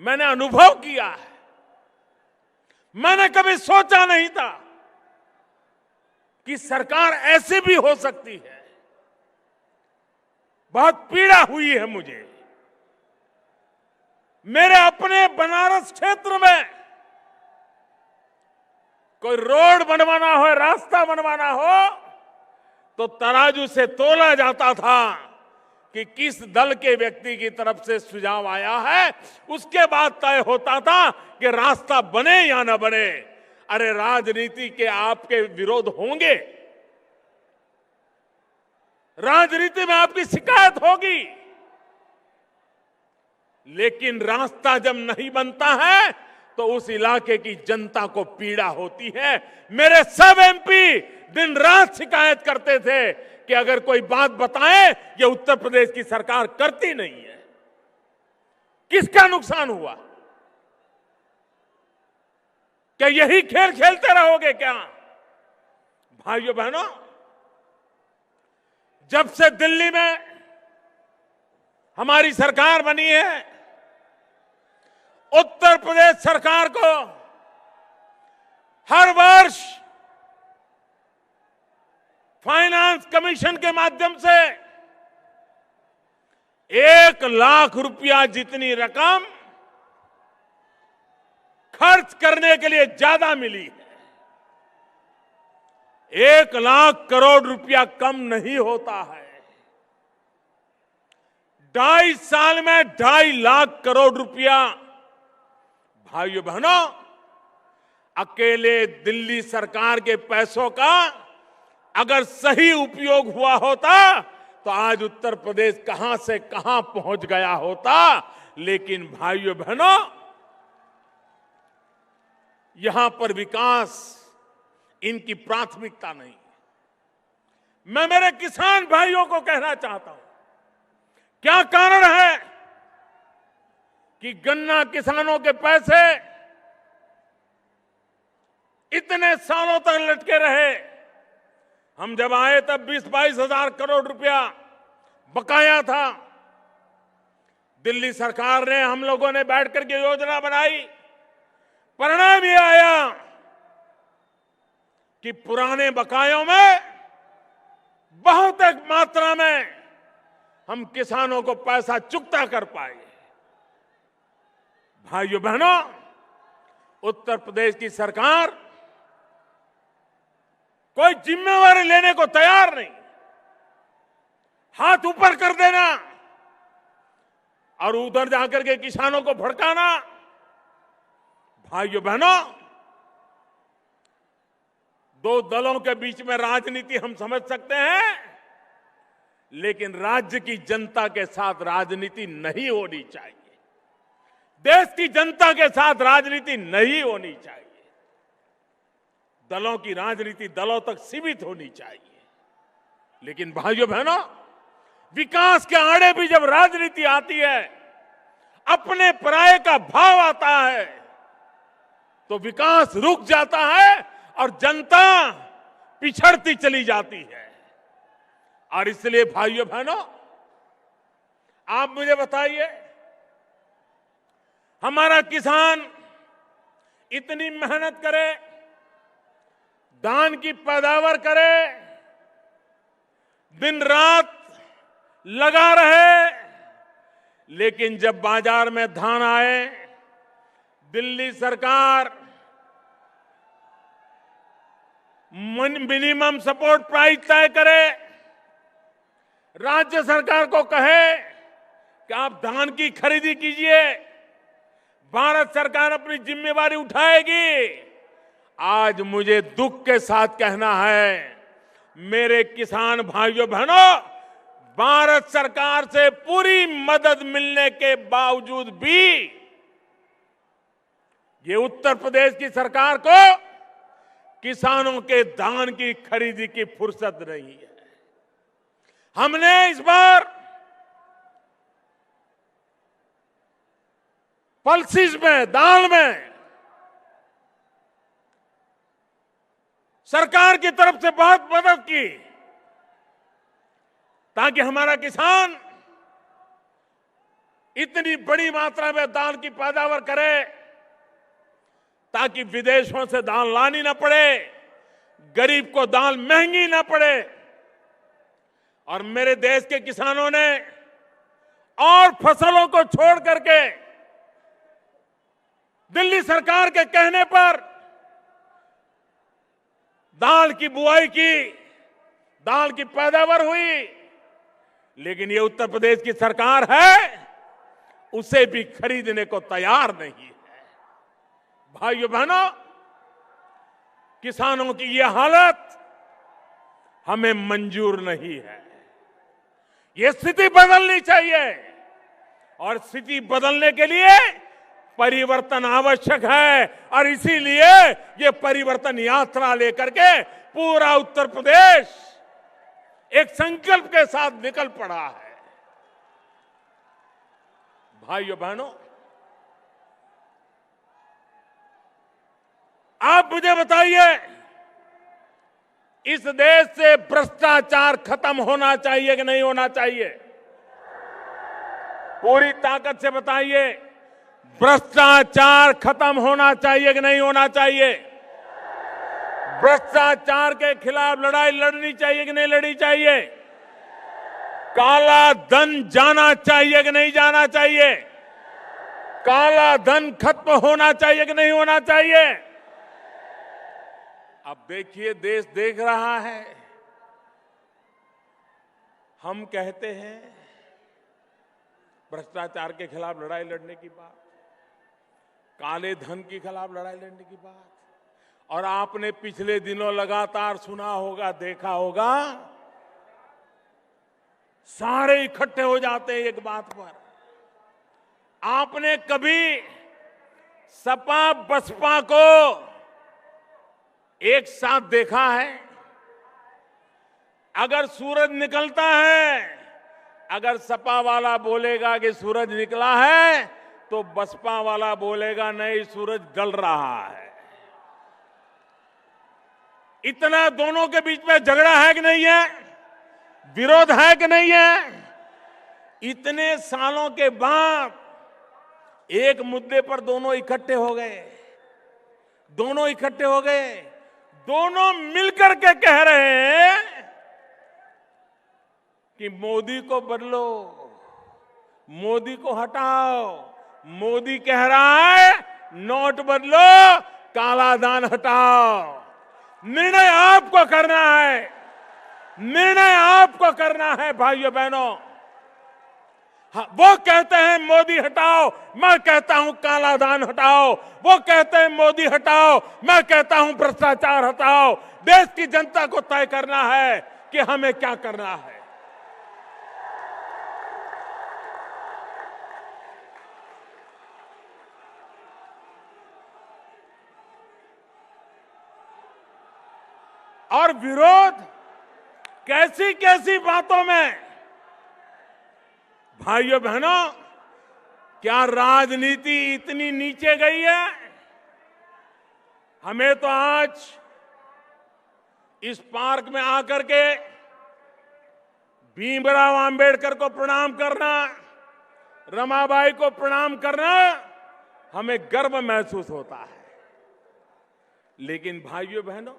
मैंने अनुभव किया है। मैंने कभी सोचा नहीं था कि सरकार ऐसे भी हो सकती है। बहुत पीड़ा हुई है मुझे। मेरे अपने बनारस क्षेत्र में कोई रोड बनवाना हो, रास्ता बनवाना हो तो तराजू से तोला जाता था कि किस दल के व्यक्ति की तरफ से सुझाव आया है, उसके बाद तय होता था कि रास्ता बने या न बने। अरे राजनीति के आपके विरोध होंगे, राजनीति में आपकी शिकायत होगी, लेकिन रास्ता जब नहीं बनता है तो उस इलाके की जनता को पीड़ा होती है। मेरे सब एमपी दिन रात शिकायत करते थे कि अगर कोई बात बताए, ये उत्तर प्रदेश की सरकार करती नहीं है। किसका नुकसान हुआ? क्या यही खेल खेलते रहोगे क्या? भाइयों बहनों, जब से दिल्ली में हमारी सरकार बनी है, उत्तर प्रदेश सरकार को हर वर्ष फाइनेंस कमीशन के माध्यम से 1 लाख रुपया जितनी रकम खर्च करने के लिए ज्यादा मिली है। 1 लाख करोड़ रुपया कम नहीं होता है। 2.5 साल में 2.5 लाख करोड़ रुपया। भाइयों बहनों, अकेले दिल्ली सरकार के पैसों का अगर सही उपयोग हुआ होता तो आज उत्तर प्रदेश कहां से कहां पहुंच गया होता। लेकिन भाइयों बहनों, यहां पर विकास इनकी प्राथमिकता नहीं। मैं मेरे किसान भाइयों को कहना चाहता हूं, क्या कारण है कि गन्ना किसानों के पैसे इतने सालों तक लटके रहे? हम जब आए तब 20-22 हजार करोड़ रुपया बकाया था। दिल्ली सरकार ने, हम लोगों ने बैठ करके योजना बनाई। परिणाम ये आया कि पुराने बकायों में बहुत एक मात्रा में हम किसानों को पैसा चुकता कर पाए। भाइयों बहनों, उत्तर प्रदेश की सरकार कोई जिम्मेवारी लेने को तैयार नहीं। हाथ ऊपर कर देना और उधर जाकर के किसानों को भड़काना। भाइयों बहनों, 2 दलों के बीच में राजनीति हम समझ सकते हैं, लेकिन राज्य की जनता के साथ राजनीति नहीं होनी चाहिए। देश की जनता के साथ राजनीति नहीं होनी चाहिए। दलों की राजनीति दलों तक सीमित होनी चाहिए। लेकिन भाइयों बहनों, विकास के आड़े भी जब राजनीति आती है, अपने पराये का भाव आता है, तो विकास रुक जाता है और जनता पिछड़ती चली जाती है। और इसलिए भाइयों बहनों, आप मुझे बताइए, हमारा किसान इतनी मेहनत करे, धान की पैदावार करे, दिन रात लगा रहे, लेकिन जब बाजार में धान आए, दिल्ली सरकार मिनिमम सपोर्ट प्राइस तय करे, राज्य सरकार को कहे कि आप धान की खरीदी कीजिए, भारत सरकार अपनी जिम्मेवारी उठाएगी। आज मुझे दुख के साथ कहना है, मेरे किसान भाइयों बहनों, भारत सरकार से पूरी मदद मिलने के बावजूद भी ये उत्तर प्रदेश की सरकार को किसानों के धान की खरीदी की फुर्सत नहीं है। हमने इस बार पल्सिस में, दाल में सरकार की तरफ से बहुत मदद की, ताकि हमारा किसान इतनी बड़ी मात्रा में दाल की पैदावार करे, ताकि विदेशों से दाल लानी ना पड़े, गरीब को दाल महंगी ना पड़े। और मेरे देश के किसानों ने और फसलों को छोड़ करके दिल्ली सरकार के कहने पर दाल की बुआई की, दाल की पैदावार हुई, लेकिन ये उत्तर प्रदेश की सरकार है उसे भी खरीदने को तैयार नहीं है। भाइयों बहनों, किसानों की ये हालत हमें मंजूर नहीं है। ये स्थिति बदलनी चाहिए और स्थिति बदलने के लिए परिवर्तन आवश्यक है और इसीलिए ये परिवर्तन यात्रा लेकर के पूरा उत्तर प्रदेश एक संकल्प के साथ निकल पड़ा है। भाइयों बहनों, आप मुझे बताइए, इस देश से भ्रष्टाचार खत्म होना चाहिए कि नहीं होना चाहिए? पूरी ताकत से बताइए, भ्रष्टाचार खत्म होना चाहिए कि नहीं होना चाहिए? भ्रष्टाचार के खिलाफ लड़ाई लड़नी चाहिए कि नहीं लड़नी चाहिए? काला धन जाना चाहिए कि नहीं जाना चाहिए? काला धन खत्म होना चाहिए कि नहीं होना चाहिए? अब देखिए, देश देख रहा है। हम कहते हैं भ्रष्टाचार के खिलाफ लड़ाई लड़ने की बात, काले धन के खिलाफ लड़ाई लड़ने की बात, और आपने पिछले दिनों लगातार सुना होगा, देखा होगा, सारे इकट्ठे हो जाते हैं एक बात पर। आपने कभी सपा बसपा को एक साथ देखा है? अगर सूरज निकलता है, अगर सपा वाला बोलेगा कि सूरज निकला है तो बसपा वाला बोलेगा नहीं, सूरज गल रहा है। इतना दोनों के बीच में झगड़ा है कि नहीं है? विरोध है कि नहीं है? इतने सालों के बाद एक मुद्दे पर दोनों इकट्ठे हो गए। दोनों इकट्ठे हो गए, दोनों मिलकर के कह रहे हैं कि मोदी को बदलो, मोदी को हटाओ। मोदी कह रहा है नोट बदलो, काला धन हटाओ। निर्णय आपको करना है, निर्णय आपको करना है भाइयों बहनों। वो कहते हैं मोदी हटाओ, मैं कहता हूं काला धन हटाओ। वो कहते हैं मोदी हटाओ, मैं कहता हूं भ्रष्टाचार हटाओ। देश की जनता को तय करना है कि हमें क्या करना है। और विरोध कैसी कैसी बातों में। भाइयों बहनों, क्या राजनीति इतनी नीचे गई है? हमें तो आज इस पार्क में आकर के भीमराव अंबेडकर को प्रणाम करना, रमाबाई को प्रणाम करना, हमें गर्व महसूस होता है। लेकिन भाइयों बहनों,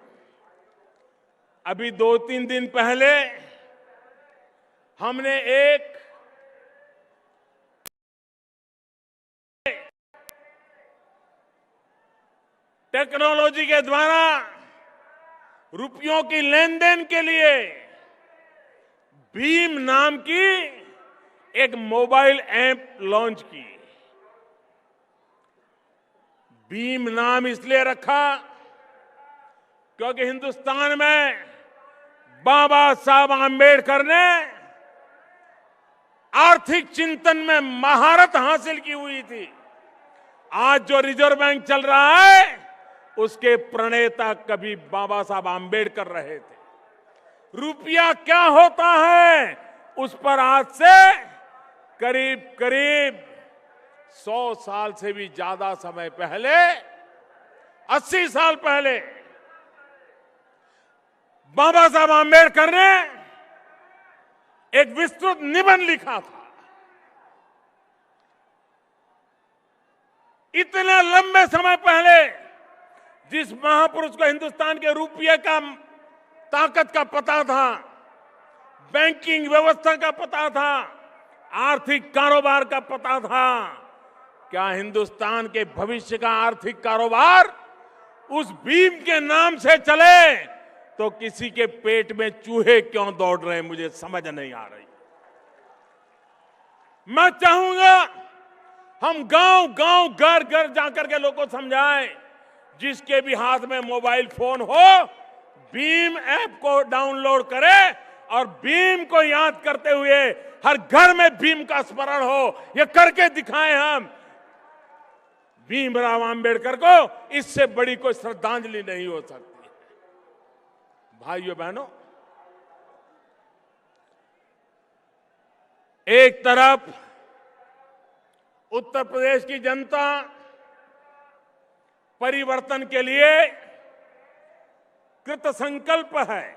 अभी 2-3 दिन पहले हमने एक टेक्नोलॉजी के द्वारा रुपयों की लेन देन के लिए भीम नाम की एक मोबाइल ऐप लॉन्च की। भीम नाम इसलिए रखा क्योंकि हिंदुस्तान में बाबा साहब आंबेडकर ने आर्थिक चिंतन में महारत हासिल की हुई थी। आज जो रिजर्व बैंक चल रहा है उसके प्रणेता कभी बाबा साहब आंबेडकर रहे थे। रुपया क्या होता है उस पर आज से करीब करीब 100 साल से भी ज्यादा समय पहले, 80 साल पहले बाबा साहब आंबेडकर ने एक विस्तृत निबंध लिखा था। इतने लंबे समय पहले जिस महापुरुष को हिंदुस्तान के रुपये का ताकत का पता था, बैंकिंग व्यवस्था का पता था, आर्थिक कारोबार का पता था, क्या हिंदुस्तान के भविष्य का आर्थिक कारोबार उस भीम के नाम से चले तो किसी के पेट में चूहे क्यों दौड़ रहे हैं, मुझे समझ नहीं आ रही। मैं चाहूंगा हम गांव गांव घर घर जाकर के लोगों को समझाएं, जिसके भी हाथ में मोबाइल फोन हो भीम ऐप को डाउनलोड करे और भीम को याद करते हुए हर घर में भीम का स्मरण हो। ये करके दिखाएं हम। भीमराव अंबेडकर को इससे बड़ी कोई श्रद्धांजलि नहीं हो सकती। भाइयों बहनों, एक तरफ उत्तर प्रदेश की जनता परिवर्तन के लिए कृत संकल्प है,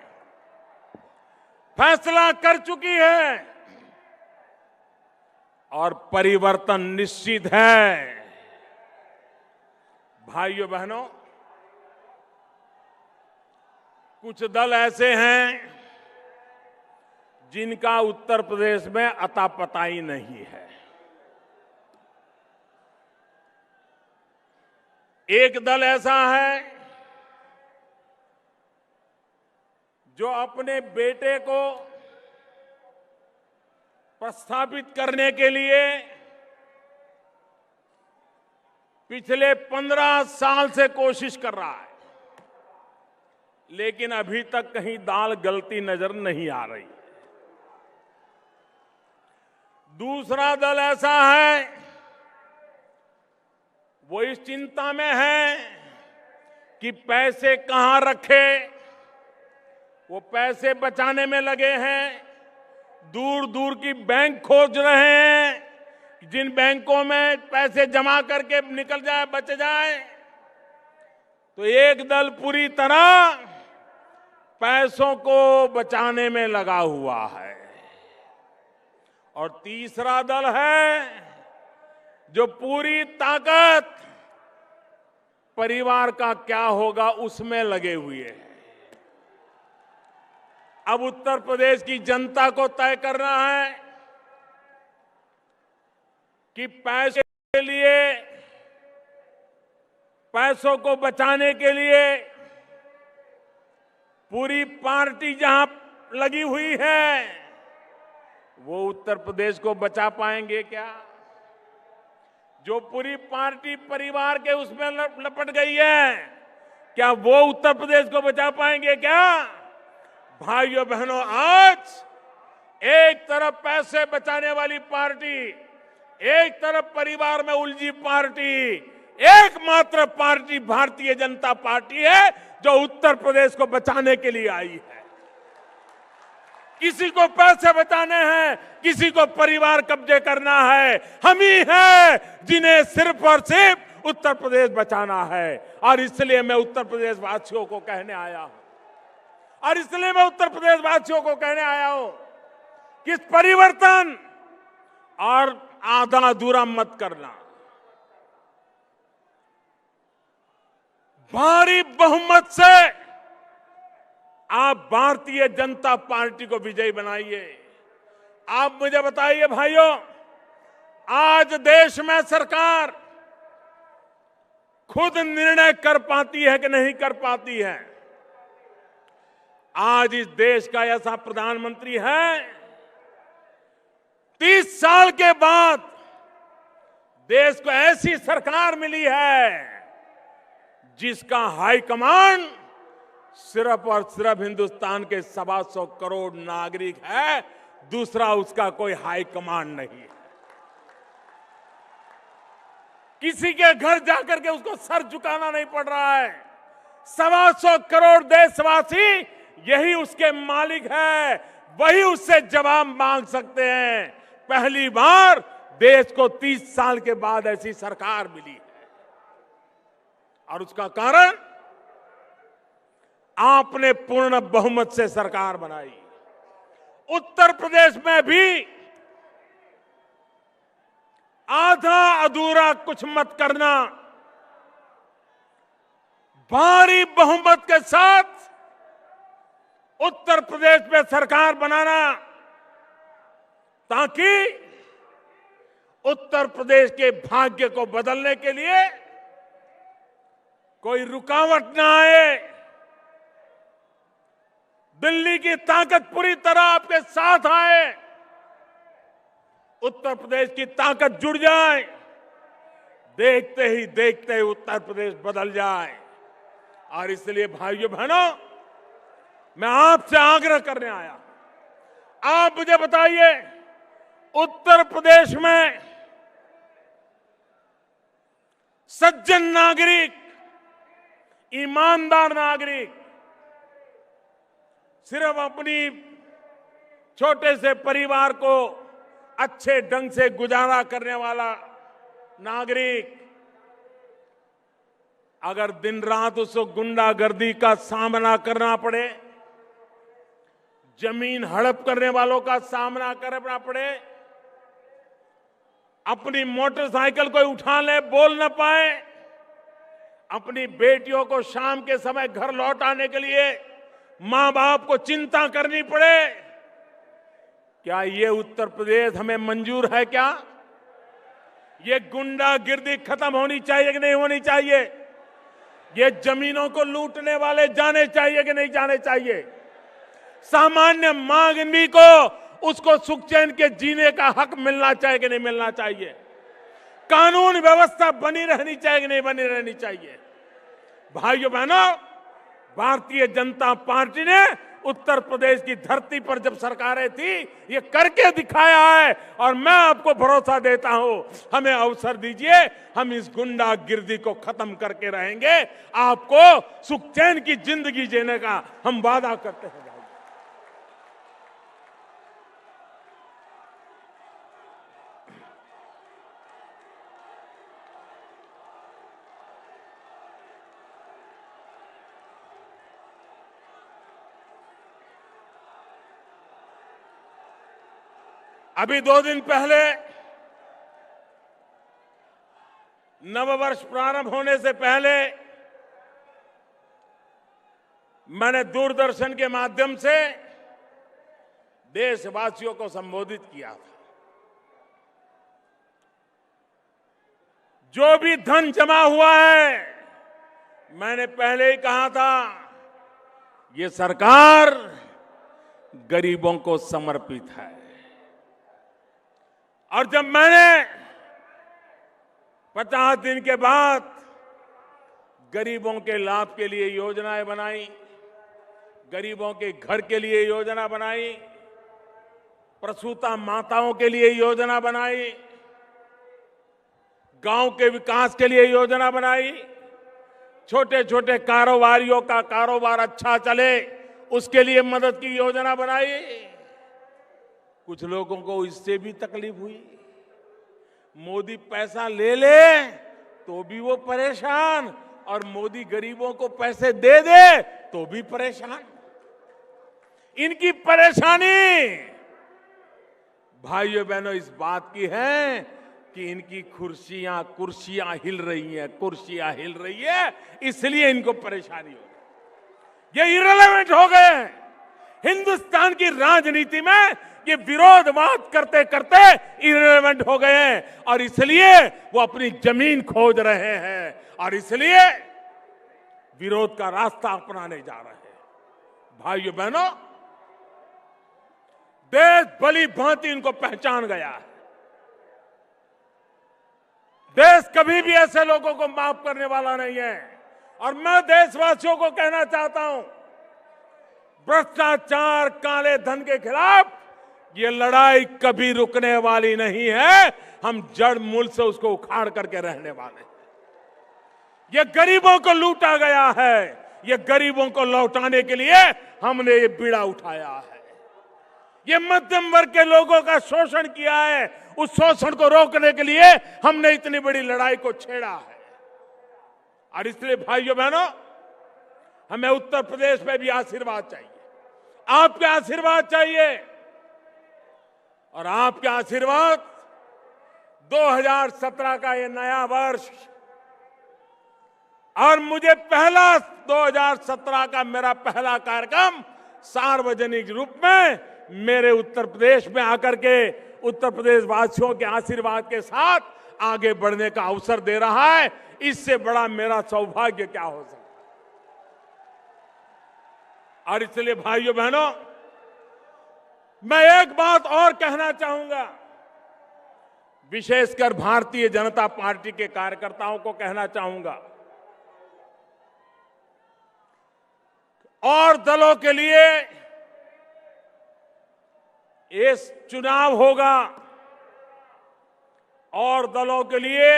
फैसला कर चुकी है और परिवर्तन निश्चित है। भाइयों बहनों, कुछ दल ऐसे हैं जिनका उत्तर प्रदेश में अता पता ही नहीं है। एक दल ऐसा है जो अपने बेटे को प्रस्थापित करने के लिए पिछले 15 साल से कोशिश कर रहा है, लेकिन अभी तक कहीं दाल गलती नजर नहीं आ रही। दूसरा दल ऐसा है, वो इस चिंता में है कि पैसे कहां रखे, वो पैसे बचाने में लगे हैं। दूर दूर की बैंक खोज रहे हैं, जिन बैंकों में पैसे जमा करके निकल जाए, बच जाए। तो एक दल पूरी तरह पैसों को बचाने में लगा हुआ है और तीसरा दल है जो पूरी ताकत परिवार का क्या होगा उसमें लगे हुए हैं। अब उत्तर प्रदेश की जनता को तय करना है कि पैसे के लिए, पैसों को बचाने के लिए पूरी पार्टी जहां लगी हुई है, वो उत्तर प्रदेश को बचा पाएंगे क्या? जो पूरी पार्टी परिवार के उसमें लपट गई है, क्या वो उत्तर प्रदेश को बचा पाएंगे क्या? भाइयों बहनों, आज एक तरफ पैसे बचाने वाली पार्टी, एक तरफ परिवार में उलझी पार्टी, एकमात्र पार्टी भारतीय जनता पार्टी है जो उत्तर प्रदेश को बचाने के लिए आई है। किसी को पैसे बचाने हैं, किसी को परिवार कब्जे करना है। हम ही हैं जिन्हें सिर्फ और सिर्फ उत्तर प्रदेश बचाना है। और इसलिए मैं उत्तर प्रदेश वासियों को कहने आया हूं कि इस परिवर्तन और आधा अधूरा मत करना। भारी बहुमत से आप भारतीय जनता पार्टी को विजयी बनाइए। आप मुझे बताइए भाइयों, आज देश में सरकार खुद निर्णय कर पाती है कि नहीं कर पाती है? आज इस देश का ऐसा प्रधानमंत्री है, 30 साल के बाद देश को ऐसी सरकार मिली है जिसका हाईकमांड सिर्फ और सिर्फ हिंदुस्तान के 125 करोड़ नागरिक है, दूसरा उसका कोई हाईकमांड नहीं है। किसी के घर जाकर के उसको सर झुकाना नहीं पड़ रहा है। 125 करोड़ देशवासी यही उसके मालिक है, वही उससे जवाब मांग सकते हैं। पहली बार देश को 30 साल के बाद ऐसी सरकार मिली है और उसका कारण आपने पूर्ण बहुमत से सरकार बनाई। उत्तर प्रदेश में भी आधा अधूरा कुछ मत करना, भारी बहुमत के साथ उत्तर प्रदेश में सरकार बनाना, ताकि उत्तर प्रदेश के भाग्य को बदलने के लिए कोई रुकावट ना आए। दिल्ली की ताकत पूरी तरह आपके साथ आए। उत्तर प्रदेश की ताकत जुड़ जाए, देखते ही देखते उत्तर प्रदेश बदल जाए। और इसलिए भाइयों बहनों, मैं आपसे आग्रह करने आया, आप मुझे बताइए, उत्तर प्रदेश में सज्जन नागरिक, ईमानदार नागरिक, सिर्फ अपनी छोटे से परिवार को अच्छे ढंग से गुजारा करने वाला नागरिक, अगर दिन रात उसको गुंडागर्दी का सामना करना पड़े, जमीन हड़प करने वालों का सामना करना पड़े, अपनी मोटरसाइकिल को उठा ले, बोल न पाए, अपनी बेटियों को शाम के समय घर लौट आने के लिए मां बाप को चिंता करनी पड़े, क्या ये उत्तर प्रदेश हमें मंजूर है? क्या ये गुंडागिर्दी खत्म होनी चाहिए कि नहीं होनी चाहिए? ये जमीनों को लूटने वाले जाने चाहिए कि नहीं जाने चाहिए? सामान्य मानवी को उसको सुख चैन के जीने का हक मिलना चाहिए कि नहीं मिलना चाहिए? कानून व्यवस्था बनी रहनी चाहिए कि नहीं बनी रहनी चाहिए? भाइयों बहनों, भारतीय जनता पार्टी ने उत्तर प्रदेश की धरती पर जब सरकारें थी, ये करके दिखाया है। और मैं आपको भरोसा देता हूं, हमें अवसर दीजिए, हम इस गुंडागिर्दी को खत्म करके रहेंगे। आपको सुख चैन की जिंदगी जीने का हम वादा करते हैं। अभी 2 दिन पहले नववर्ष प्रारंभ होने से पहले मैंने दूरदर्शन के माध्यम से देशवासियों को संबोधित किया था। जो भी धन जमा हुआ है, मैंने पहले ही कहा था, ये सरकार गरीबों को समर्पित है। और जब मैंने 50 दिन के बाद गरीबों के लाभ के लिए योजनाएं बनाई, गरीबों के घर के लिए योजना बनाई, प्रसूता माताओं के लिए योजना बनाई, गांव के विकास के लिए योजना बनाई, छोटे छोटे कारोबारियों का कारोबार अच्छा चले उसके लिए मदद की योजना बनाई। कुछ लोगों को इससे भी तकलीफ हुई, मोदी पैसा ले ले तो भी वो परेशान, और मोदी गरीबों को पैसे दे दे तो भी परेशान। इनकी परेशानी भाइयों बहनों इस बात की है कि इनकी कुर्सियां हिल रही हैं, कुर्सियां हिल रही है, इसलिए इनको परेशानी हो रही। ये इररिलेवेंट हो गए हैं। हिंदुस्तान की राजनीति में ये विरोधवाद करते करते इररिलेवेंट हो गए हैं, और इसलिए वो अपनी जमीन खोज रहे हैं, और इसलिए विरोध का रास्ता अपनाने जा रहे हैं। भाइयों बहनों, देश भली भांति इनको पहचान गया है। देश कभी भी ऐसे लोगों को माफ करने वाला नहीं है। और मैं देशवासियों को कहना चाहता हूं, भ्रष्टाचार, काले धन के खिलाफ ये लड़ाई कभी रुकने वाली नहीं है। हम जड़ मूल से उसको उखाड़ करके रहने वाले हैं। ये गरीबों को लूटा गया है, ये गरीबों को लौटाने के लिए हमने ये बीड़ा उठाया है। ये मध्यम वर्ग के लोगों का शोषण किया है, उस शोषण को रोकने के लिए हमने इतनी बड़ी लड़ाई को छेड़ा है। और इसलिए भाइयों बहनों, हमें उत्तर प्रदेश में भी आशीर्वाद चाहिए, आपके आशीर्वाद चाहिए। और आपके आशीर्वाद 2017 का ये नया वर्ष, और मुझे 2017 का मेरा पहला कार्यक्रम सार्वजनिक रूप में मेरे उत्तर प्रदेश में आकर के उत्तर प्रदेश वासियों के आशीर्वाद के साथ आगे बढ़ने का अवसर दे रहा है। इससे बड़ा मेरा सौभाग्य क्या हो सकता है। और इसलिए भाइयों बहनों, मैं एक बात और कहना चाहूंगा। विशेषकर भारतीय जनता पार्टी के कार्यकर्ताओं को कहना चाहूंगा, और दलों के लिए ये चुनाव होगा, और दलों के लिए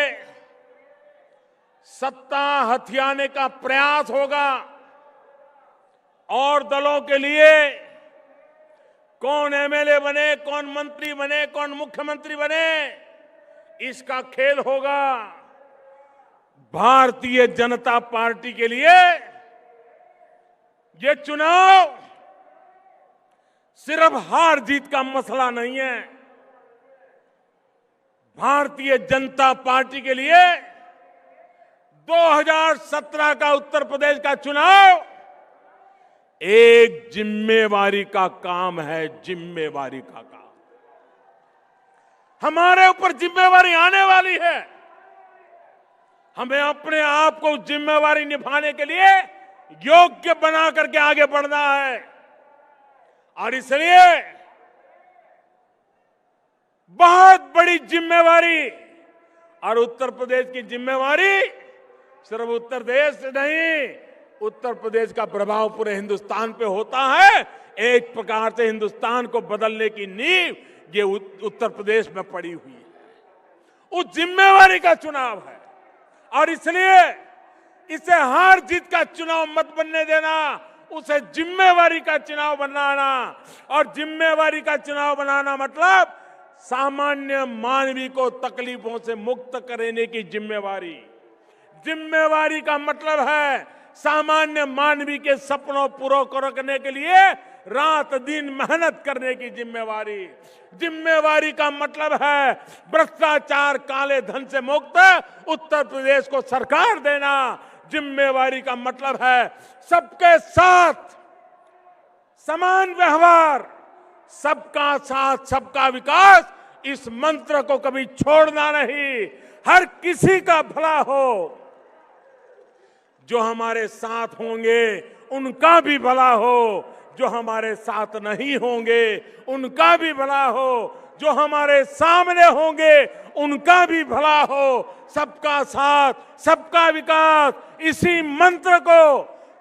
सत्ता हथियाने का प्रयास होगा, और दलों के लिए कौन एमएलए बने, कौन मंत्री बने, कौन मुख्यमंत्री बने, इसका खेल होगा। भारतीय जनता पार्टी के लिए ये चुनाव सिर्फ हार जीत का मसला नहीं है। भारतीय जनता पार्टी के लिए 2017 का उत्तर प्रदेश का चुनाव एक जिम्मेवारी का काम है, जिम्मेवारी का काम। हमारे ऊपर जिम्मेवारी आने वाली है। हमें अपने आप को जिम्मेवारी निभाने के लिए योग्य बना करके आगे बढ़ना है, और इसलिए बहुत बड़ी जिम्मेवारी, और उत्तर प्रदेश की जिम्मेवारी सिर्फ उत्तर प्रदेश से नहीं, उत्तर प्रदेश का प्रभाव पूरे हिंदुस्तान पे होता है। एक प्रकार से हिंदुस्तान को बदलने की नींव ये उत्तर प्रदेश में पड़ी हुई है। उस जिम्मेवारी का चुनाव है, और इसलिए इसे हार जीत का चुनाव मत बनने देना, उसे जिम्मेवारी का चुनाव बनाना। और जिम्मेवारी का चुनाव बनाना मतलब सामान्य मानवी को तकलीफों से मुक्त करने की जिम्मेवारी। जिम्मेवारी का मतलब है सामान्य मानवी के सपनों पूरा करने के लिए रात दिन मेहनत करने की जिम्मेवारी। जिम्मेवारी का मतलब है भ्रष्टाचार, काले धन से मुक्त उत्तर प्रदेश को सरकार देना। जिम्मेवारी का मतलब है सबके साथ समान व्यवहार, सबका साथ सबका विकास, इस मंत्र को कभी छोड़ना नहीं। हर किसी का भला हो, जो हमारे साथ होंगे उनका भी भला हो, जो हमारे साथ नहीं होंगे उनका भी भला हो, जो हमारे सामने होंगे उनका भी भला हो। सबका साथ सबका विकास, इसी मंत्र को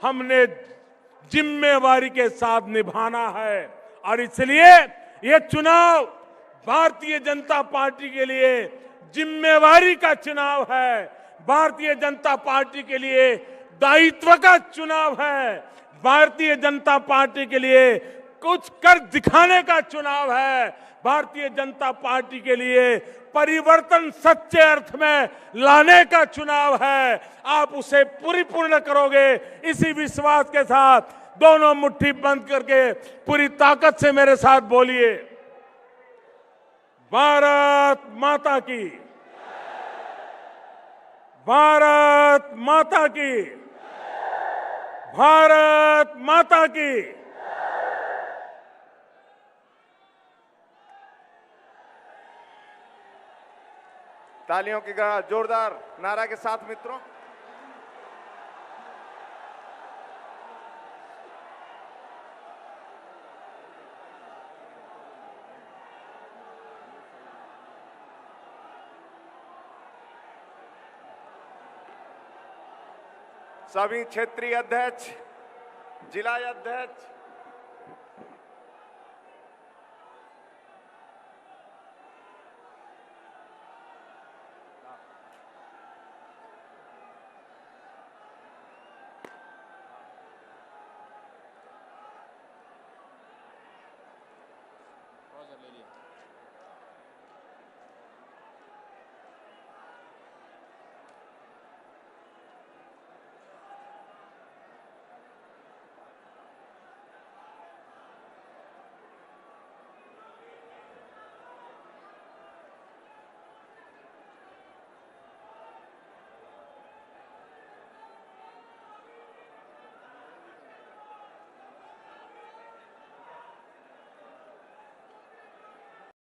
हमने जिम्मेवारी के साथ निभाना है। और इसलिए ये चुनाव भारतीय जनता पार्टी के लिए जिम्मेवारी का चुनाव है, भारतीय जनता पार्टी के लिए दायित्व का चुनाव है, भारतीय जनता पार्टी के लिए कुछ कर दिखाने का चुनाव है, भारतीय जनता पार्टी के लिए परिवर्तन सच्चे अर्थ में लाने का चुनाव है। आप उसे पूर्ण करोगे, इसी विश्वास के साथ दोनों मुट्ठी बंद करके पूरी ताकत से मेरे साथ बोलिए, भारत माता की, भारत माता की, भारत माता की। तालियों की जोरदार नारा के साथ मित्रों, सभी क्षेत्रीय अध्यक्ष, जिला अध्यक्ष, ले लिया।